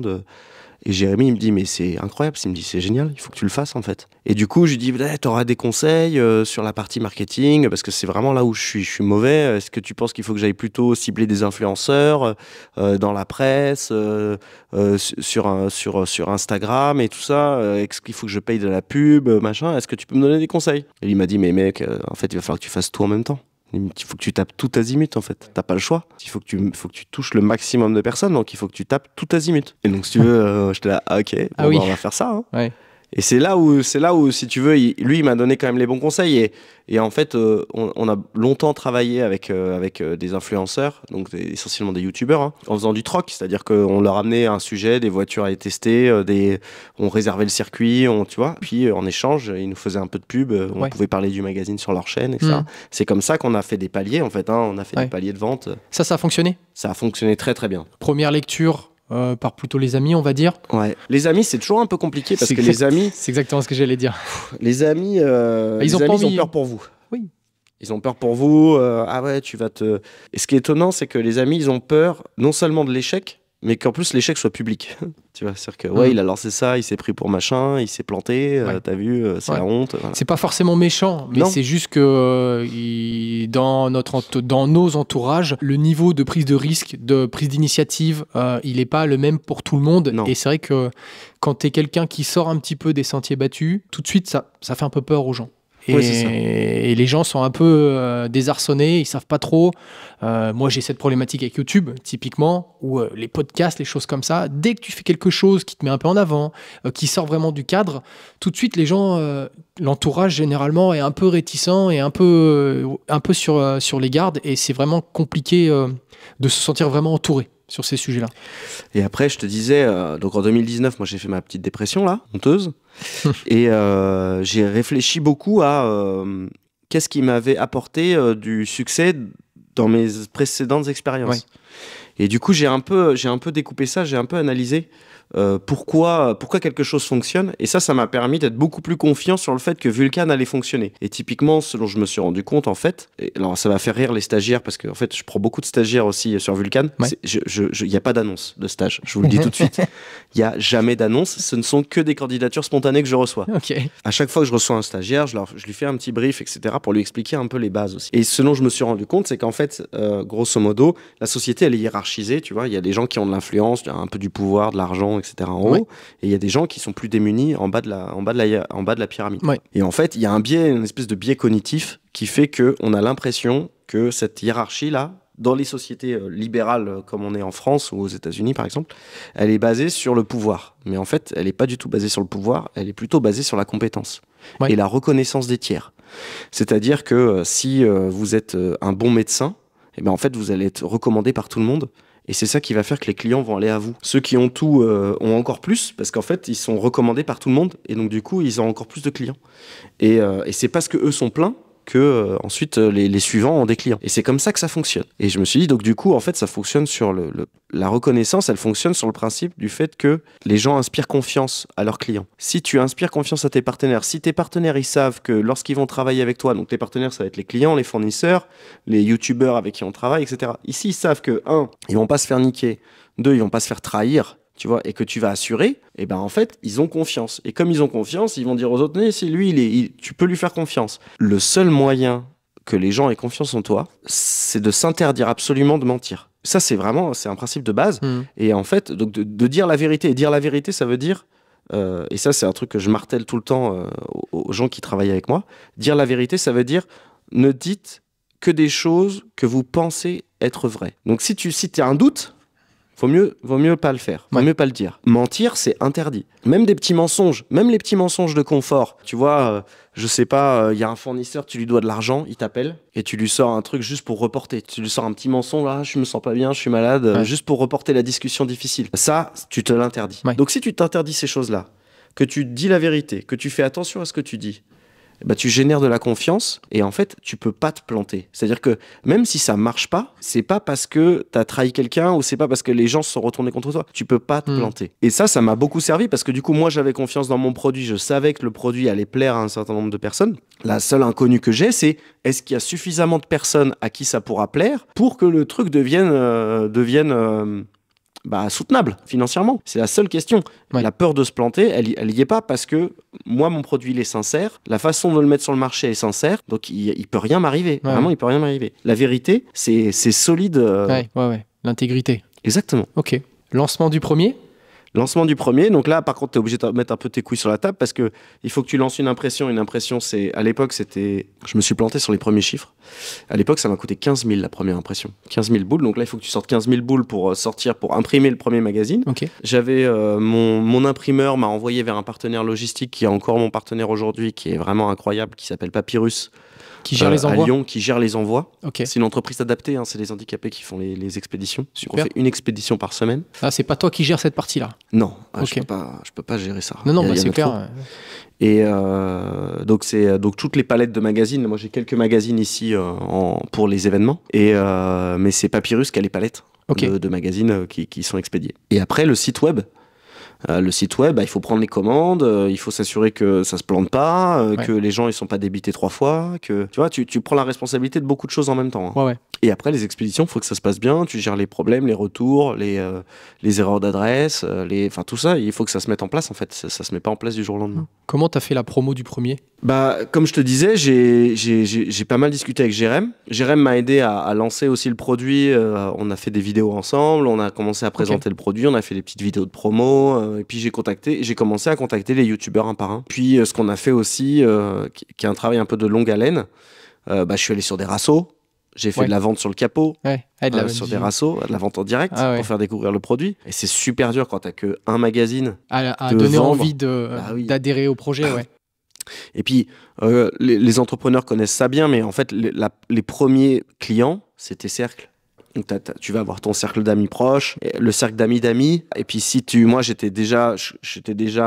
et Jérémy, il me dit, mais c'est incroyable. Il me dit, c'est génial, il faut que tu le fasses, en fait. Et du coup, je lui dis, t'auras des conseils sur la partie marketing, parce que c'est vraiment là où je suis mauvais. Est-ce que tu penses qu'il faut que j'aille plutôt cibler des influenceurs dans la presse, sur Instagram et tout ça? Est-ce qu'il faut que je paye de la pub, machin? Est-ce que tu peux me donner des conseils? Et il m'a dit, mais mec, en fait, il va falloir que tu fasses tout en même temps. Il faut que tu tapes tout azimut en fait. T'as pas le choix. Il faut que tu touches le maximum de personnes, donc il faut que tu tapes tout azimut. Et donc si tu veux, j'étais là, ok, bon, on va faire ça. Hein. Ouais. Et c'est là où, si tu veux, lui, il m'a donné quand même les bons conseils. Et en fait, on a longtemps travaillé avec des influenceurs, donc essentiellement des youtubeurs, hein, en faisant du troc. C'est-à-dire qu'on leur amenait un sujet, des voitures à tester, on réservait le circuit, tu vois. Puis en échange, ils nous faisaient un peu de pub. On pouvait parler du magazine sur leur chaîne, etc. C'est comme ça qu'on a fait des paliers, en fait. Hein, on a fait des paliers de vente. Ça a fonctionné ? Ça a fonctionné très, très bien. Première lecture par plutôt les amis, on va dire. Ouais. Les amis, c'est toujours un peu compliqué parce que les amis... C'est exactement ce que j'allais dire. Les amis, ils ont peur pour vous. Oui. Ils ont peur pour vous. Ah ouais, tu vas te... Et ce qui est étonnant, c'est que les amis, ils ont peur non seulement de l'échec, mais qu'en plus l'échec soit public. Tu vois, c'est-à-dire que il a lancé ça, il s'est pris pour machin, il s'est planté, t'as vu, c'est la honte. Voilà. C'est pas forcément méchant, mais c'est juste que dans nos entourages, le niveau de prise de risque, de prise d'initiative, il est pas le même pour tout le monde. Non. Et c'est vrai que quand t'es quelqu'un qui sort un petit peu des sentiers battus, tout de suite, ça fait un peu peur aux gens. Et les gens sont un peu désarçonnés, ils savent pas trop. Moi, j'ai cette problématique avec YouTube, typiquement, où les podcasts, les choses comme ça, dès que tu fais quelque chose qui te met un peu en avant, qui sort vraiment du cadre, tout de suite, les gens, l'entourage, généralement, est un peu réticent et un peu sur les gardes. Et c'est vraiment compliqué de se sentir vraiment entouré sur ces sujets-là. Et après, je te disais, donc en 2019, moi, j'ai fait ma petite dépression, là, honteuse. Et j'ai réfléchi beaucoup à qu'est-ce qui m'avait apporté du succès dans mes précédentes expériences. Ouais. Et du coup, j'ai un peu découpé ça, j'ai un peu analysé pourquoi quelque chose fonctionne. Et ça m'a permis d'être beaucoup plus confiant sur le fait que Vulcan allait fonctionner. Et typiquement, ce dont je me suis rendu compte, en fait, alors ça va faire rire les stagiaires, parce que en fait, je prends beaucoup de stagiaires aussi sur Vulcan. Il n'y a pas d'annonce de stage, je vous le dis tout de suite. Il n'y a jamais d'annonce, ce ne sont que des candidatures spontanées que je reçois. Okay. À chaque fois que je reçois un stagiaire, je lui fais un petit brief, etc., pour lui expliquer un peu les bases aussi. Et ce dont je me suis rendu compte, c'est qu'en fait, grosso modo, la société, elle est hiérarchisée, tu vois. Il y a des gens qui ont de l'influence, un peu du pouvoir, de l'argent, etc. en haut, et il y a des gens qui sont plus démunis en bas de la pyramide. Ouais. Et en fait, il y a une espèce de biais cognitif qui fait qu'on a l'impression que cette hiérarchie-là, dans les sociétés libérales comme on est en France ou aux États-Unis par exemple, elle est basée sur le pouvoir. Mais en fait, elle n'est pas du tout basée sur le pouvoir, elle est plutôt basée sur la compétence et la reconnaissance des tiers. C'est-à-dire que si vous êtes un bon médecin, eh ben, en fait, vous allez être recommandé par tout le monde. Et c'est ça qui va faire que les clients vont aller à vous. Ceux qui ont tout ont encore plus, parce qu'en fait, ils sont recommandés par tout le monde. Et donc, du coup, ils ont encore plus de clients. Et c'est parce qu'eux sont pleins que ensuite les suivants ont des clients. Et c'est comme ça que ça fonctionne. Et je me suis dit, donc du coup, en fait, ça fonctionne sur la reconnaissance, elle fonctionne sur le principe du fait que les gens inspirent confiance à leurs clients. Si tu inspires confiance à tes partenaires, si tes partenaires, ils savent que lorsqu'ils vont travailler avec toi, donc tes partenaires, ça va être les clients, les fournisseurs, les youtubeurs avec qui on travaille, etc. Ici, ils savent que, 1, ils vont pas se faire niquer, 2, ils vont pas se faire trahir, tu vois, et que tu vas assurer, et ben en fait, ils ont confiance. Et comme ils ont confiance, ils vont dire aux autres, mais c'est lui, tu peux lui faire confiance. Le seul moyen que les gens aient confiance en toi, c'est de s'interdire absolument de mentir. Ça, c'est un principe de base. Et en fait, donc de dire la vérité. Et dire la vérité, ça veut dire, et ça, c'est un truc que je martèle tout le temps aux gens qui travaillent avec moi, dire la vérité, ça veut dire, ne dites que des choses que vous pensez être vraies. Donc si tu as un doute, vaut mieux pas le faire, vaut mieux pas le dire. Mentir, c'est interdit. Même des petits mensonges, même les petits mensonges de confort. Tu vois, je sais pas, y a un fournisseur, tu lui dois de l'argent, il t'appelle et tu lui sors un truc juste pour reporter. Tu lui sors un petit mensonge, là, je me sens pas bien, je suis malade, juste pour reporter la discussion difficile. Ça, tu te l'interdis. Donc si tu t'interdis ces choses-là, que tu dis la vérité, que tu fais attention à ce que tu dis, bah, tu génères de la confiance et en fait, tu peux pas te planter. C'est-à-dire que même si ça marche pas, c'est pas parce que t'as trahi quelqu'un ou c'est pas parce que les gens se sont retournés contre toi. Tu peux pas te planter. Et ça m'a beaucoup servi parce que du coup, moi, j'avais confiance dans mon produit. Je savais que le produit allait plaire à un certain nombre de personnes. La seule inconnue que j'ai, c'est est-ce qu'il y a suffisamment de personnes à qui ça pourra plaire pour que le truc devienne soutenable financièrement. C'est la seule question. La peur de se planter, elle y est pas parce que moi, mon produit, il est sincère. La façon de le mettre sur le marché est sincère. Donc, il peut rien m'arriver. Vraiment, il peut rien m'arriver. La vérité, c'est solide. Ouais. L'intégrité. Exactement. Ok. Lancement du premier ? Lancement du premier. Donc là, par contre, tu es obligé de mettre un peu tes couilles sur la table parce que il faut que tu lances une impression. Une impression, c'est à l'époque, c'était. Je me suis planté sur les premiers chiffres. À l'époque, ça m'a coûté 15 000 la première impression. 15 000 boules. Donc là, il faut que tu sortes 15 000 boules pour imprimer le premier magazine. Ok. J'avais mon imprimeur m'a envoyé vers un partenaire logistique qui est encore mon partenaire aujourd'hui, qui est vraiment incroyable, qui s'appelle Papyrus. Qui gère les envois. À Lyon, qui gère les envois. Ok. C'est une entreprise adaptée, hein, c'est les handicapés qui font les expéditions. Super. On fait une expédition par semaine. Ah, c'est pas toi qui gères cette partie-là. Non, Ok. je peux pas gérer ça. Non, Il y en c'est a clair. trop. Et donc toutes les palettes de magazines. Moi, j'ai quelques magazines ici pour les événements. Mais c'est Papyrus qui a les palettes de magazines qui sont expédiés. Et après, le site web. Le site web, il faut prendre les commandes, il faut s'assurer que ça se plante pas, que les gens ils sont pas débités 3 fois, que tu vois, tu prends la responsabilité de beaucoup de choses en même temps. Hein. Ouais. Et après les expéditions, il faut que ça se passe bien, tu gères les problèmes, les retours, les erreurs d'adresse, enfin tout ça, il faut que ça se mette en place en fait. Ça se met pas en place du jour au lendemain. Comment t'as fait la promo du premier ? Bah, comme je te disais, j'ai pas mal discuté avec Jérém. Jérém m'a aidé à lancer aussi le produit. On a fait des vidéos ensemble, on a commencé à présenter le produit, on a fait des petites vidéos de promo. Et puis j'ai commencé à contacter les youtubeurs un par un. Puis ce qu'on a fait aussi, qui est un travail un peu de longue haleine, je suis allé sur des rassos. J'ai fait de la vente sur le capot, sur des rassos, de la vente en direct pour faire découvrir le produit. Et c'est super dur quand t'as que un magazine à donner envie d'adhérer au projet. Ouais. Et puis, les entrepreneurs connaissent ça bien, mais en fait, les premiers clients, c'est tes cercles. Donc, tu vas avoir ton cercle d'amis proches, le cercle d'amis. Et puis, moi, j'étais déjà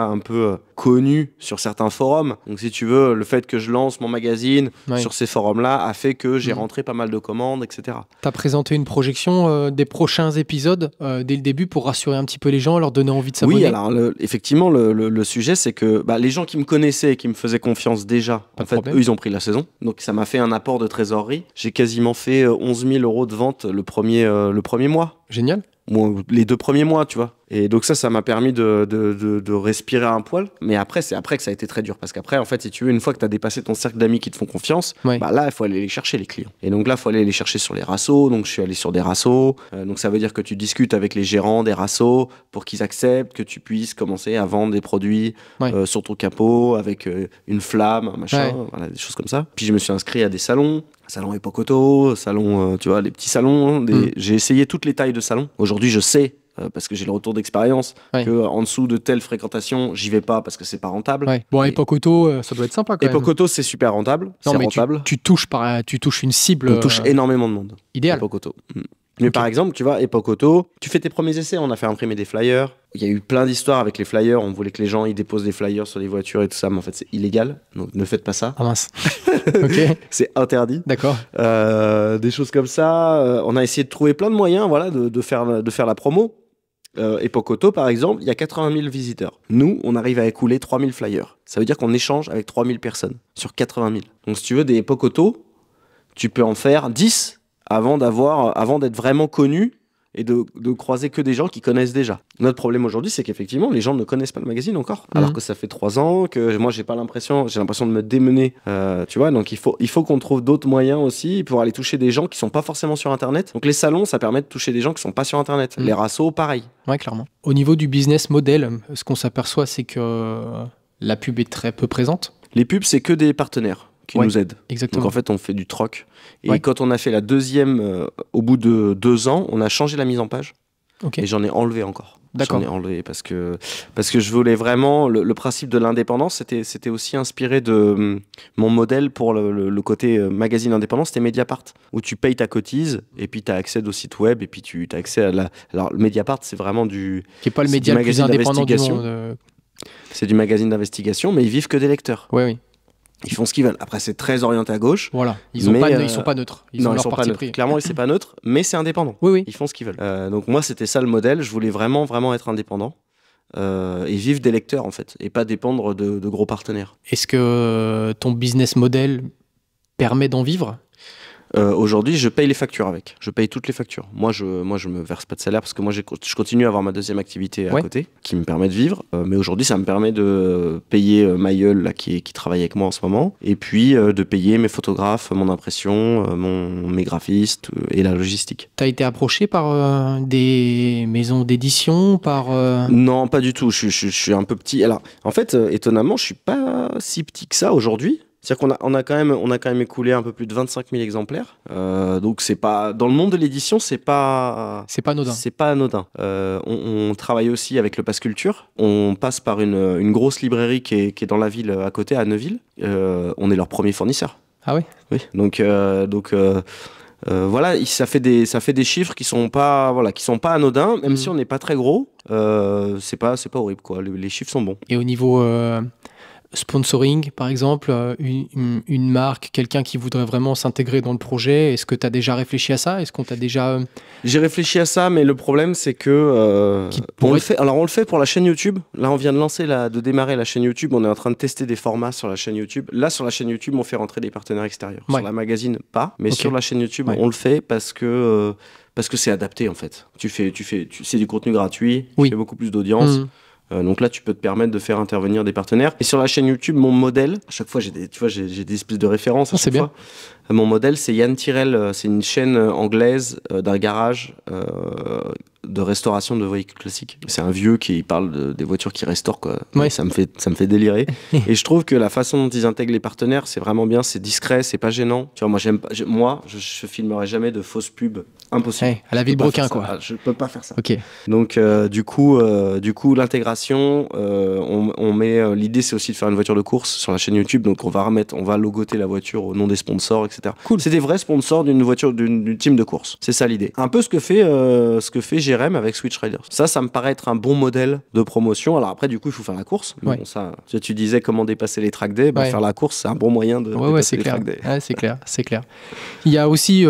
un peu connu sur certains forums. Donc, si tu veux, le fait que je lance mon magazine sur ces forums-là a fait que j'ai rentré pas mal de commandes, etc. Tu as présenté une projection des prochains épisodes dès le début pour rassurer un petit peu les gens, leur donner envie de s'abonner. Oui, alors effectivement, le sujet, c'est que les gens qui me connaissaient et qui me faisaient confiance déjà, eux, ils ont pris la saison. Donc, ça m'a fait un apport de trésorerie. J'ai quasiment fait 11 000 € de vente le premier mois. Génial. Les 2 premiers mois, tu vois. Et donc ça m'a permis de respirer un poil. Mais après, c'est après que ça a été très dur. Parce qu'après, en fait, si tu veux, une fois que tu as dépassé ton cercle d'amis qui te font confiance, là, il faut aller les chercher, les clients. Et donc là, il faut aller les chercher sur les rassos. Donc je suis allé sur des rassos. Donc ça veut dire que tu discutes avec les gérants des rassos pour qu'ils acceptent que tu puisses commencer à vendre des produits sur ton capot avec une flamme, machin, voilà, des choses comme ça. Puis je me suis inscrit à des salons. Salon Époque Auto, salon, tu vois, les petits salons. J'ai essayé toutes les tailles de salons. Aujourd'hui, je sais, parce que j'ai le retour d'expérience, qu'en dessous de telle fréquentation, j'y vais pas parce que c'est pas rentable. Bon, Époque Auto, ça doit être sympa quand même. Époque Auto, c'est super rentable. C'est rentable. Tu touches une cible. On touche énormément de monde. Idéal. Époque Auto. Mais par exemple, tu vois, Époque Auto, tu fais tes premiers essais, on a fait imprimer des flyers. Il y a eu plein d'histoires avec les flyers. On voulait que les gens ils déposent des flyers sur les voitures et tout ça, mais en fait, c'est illégal. Donc ne faites pas ça. Ah mince. Ok. C'est interdit. D'accord. Des choses comme ça. On a essayé de trouver plein de moyens de faire la promo. Époque Auto, par exemple, il y a 80 000 visiteurs. Nous, on arrive à écouler 3 000 flyers. Ça veut dire qu'on échange avec 3 000 personnes sur 80 000. Donc si tu veux des Époque Auto, tu peux en faire 10 avant d'être vraiment connu et de croiser que des gens qui connaissent déjà. Notre problème aujourd'hui, c'est qu'effectivement, les gens ne connaissent pas le magazine encore. Alors que ça fait 3 ans que moi, j'ai l'impression de me démener. Tu vois, donc il faut qu'on trouve d'autres moyens aussi pour aller toucher des gens qui sont pas forcément sur Internet. Donc les salons, ça permet de toucher des gens qui sont pas sur Internet. Les rassos, pareil. Ouais, clairement. Au niveau du business model, ce qu'on s'aperçoit, c'est que la pub est très peu présente. Les pubs, c'est que des partenaires qui nous aident. Exactement. Donc en fait, on fait du troc. Et quand on a fait la deuxième, au bout de 2 ans, on a changé la mise en page. Et j'en ai enlevé encore. D'accord. J'en ai enlevé parce que je voulais vraiment... Le principe de l'indépendance, c'était aussi inspiré de mon modèle pour le côté magazine indépendant, c'était Mediapart, où tu payes ta cotise et puis tu as accès au site web et puis tu as accès à la... Alors, le Mediapart, c'est vraiment du... Qui n'est pas le média le plus indépendant du monde. C'est du magazine d'investigation, mais ils vivent que des lecteurs. Oui. Ils font ce qu'ils veulent. Après, c'est très orienté à gauche. Voilà. Ils sont pas neutres. Ils ont leur parti pris. Clairement, c'est pas neutre, mais c'est indépendant. Oui. Ils font ce qu'ils veulent. Donc moi, c'était ça le modèle. Je voulais vraiment, vraiment être indépendant et vivre des lecteurs, en fait, et pas dépendre de gros partenaires. Est-ce que ton business model permet d'en vivre ? Aujourd'hui, je paye les factures avec. Je paye toutes les factures. Moi, je me verse pas de salaire parce que moi, je continue à avoir ma deuxième activité à côté qui me permet de vivre. Mais aujourd'hui, ça me permet de payer Mailleul là, qui travaille avec moi en ce moment. Et puis de payer mes photographes, mon impression, mes graphistes et la logistique. T'as été approché par des maisons d'édition, Non, pas du tout. Je suis un peu petit. Alors, en fait, étonnamment, je suis pas si petit que ça aujourd'hui. C'est-à-dire qu'on a quand même écoulé un peu plus de 25 000 exemplaires. Donc c'est pas dans le monde de l'édition, c'est pas anodin. C'est pas anodin. On travaille aussi avec le Pass Culture. On passe par une grosse librairie qui est dans la ville à côté, à Neuville. On est leur premier fournisseur. Ah oui. Oui. Donc voilà, ça fait des chiffres qui sont pas anodins, même si on n'est pas très gros. C'est pas horrible quoi. Les chiffres sont bons. Et au niveau sponsoring, par exemple, une marque, quelqu'un qui voudrait vraiment s'intégrer dans le projet, est-ce que tu as déjà réfléchi à ça? Est-ce qu'on t'a déjà... J'ai réfléchi à ça, mais le problème, c'est que on le fait pour la chaîne YouTube. Là, on vient de démarrer la chaîne YouTube. On est en train de tester des formats sur la chaîne YouTube. Là, sur la chaîne YouTube, on fait rentrer des partenaires extérieurs. Ouais. Sur la magazine, pas. Mais sur la chaîne YouTube, on le fait parce que c'est adapté, en fait. C'est du contenu gratuit. Tu fais beaucoup plus d'audience. Donc là, tu peux te permettre de faire intervenir des partenaires. Et sur la chaîne YouTube, mon modèle, à chaque fois, j'ai des espèces de références. C'est bien. Mon modèle, c'est Yann Tyrell. C'est une chaîne anglaise d'un garage de restauration de véhicules classiques. C'est un vieux qui parle des voitures qui restaurent, quoi. Ouais. Ça me fait délirer. Et je trouve que la façon dont ils intègrent les partenaires, c'est vraiment bien. C'est discret, c'est pas gênant. Tu vois, je filmerai jamais de fausses pubs. Impossible. Ouais, à la Villebrequin, quoi. Je peux pas faire ça. Ok. Donc, du coup, l'intégration, on met. L'idée, c'est aussi de faire une voiture de course sur la chaîne YouTube. Donc, on va logoter la voiture au nom des sponsors, etc. Cool. C'est des vrais sponsors d'une voiture, d'une team de course. C'est ça l'idée. Un peu ce que fait Jérém avec Switch Riders. Ça me paraît être un bon modèle de promotion. Alors après, du coup, il faut faire la course. Ouais. Bon, ça, tu disais comment dépasser les track days. Faire la course, c'est un bon moyen de dépasser les track days. Ouais, c'est clair, c'est clair. Il y a aussi,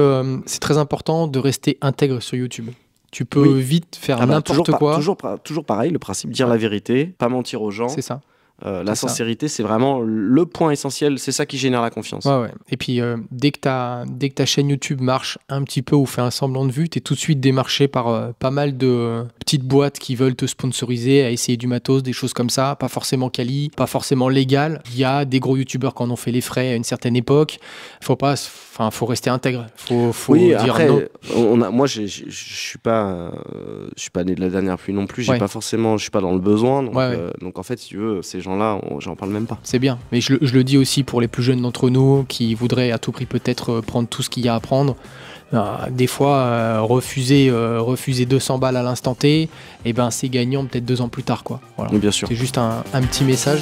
c'est très important de rester intègre sur YouTube. Tu peux vite faire n'importe quoi. Toujours pareil, le principe, dire la vérité, pas mentir aux gens. C'est ça. La sincérité, c'est vraiment le point essentiel. C'est ça qui génère la confiance. Ouais. Et puis, dès que ta chaîne YouTube marche un petit peu ou fait un semblant de vue, tu es tout de suite démarché par pas mal de petites boîtes qui veulent te sponsoriser, à essayer du matos, des choses comme ça, pas forcément quali, pas forcément légal. Il y a des gros youtubeurs qui en ont fait les frais à une certaine époque. Faut rester intègre. Faut dire après, non. moi, je suis pas né de la dernière pluie non plus. Je suis pas dans le besoin. Donc en fait, si tu veux, ces gens-là, j'en parle même pas. C'est bien. Mais je le dis aussi pour les plus jeunes d'entre nous qui voudraient à tout prix peut-être prendre tout ce qu'il y a à prendre. Des fois, refuser 200 balles à l'instant T, c'est gagnant peut-être 2 ans plus tard, quoi. Voilà. Oui, bien sûr. C'est juste un petit message.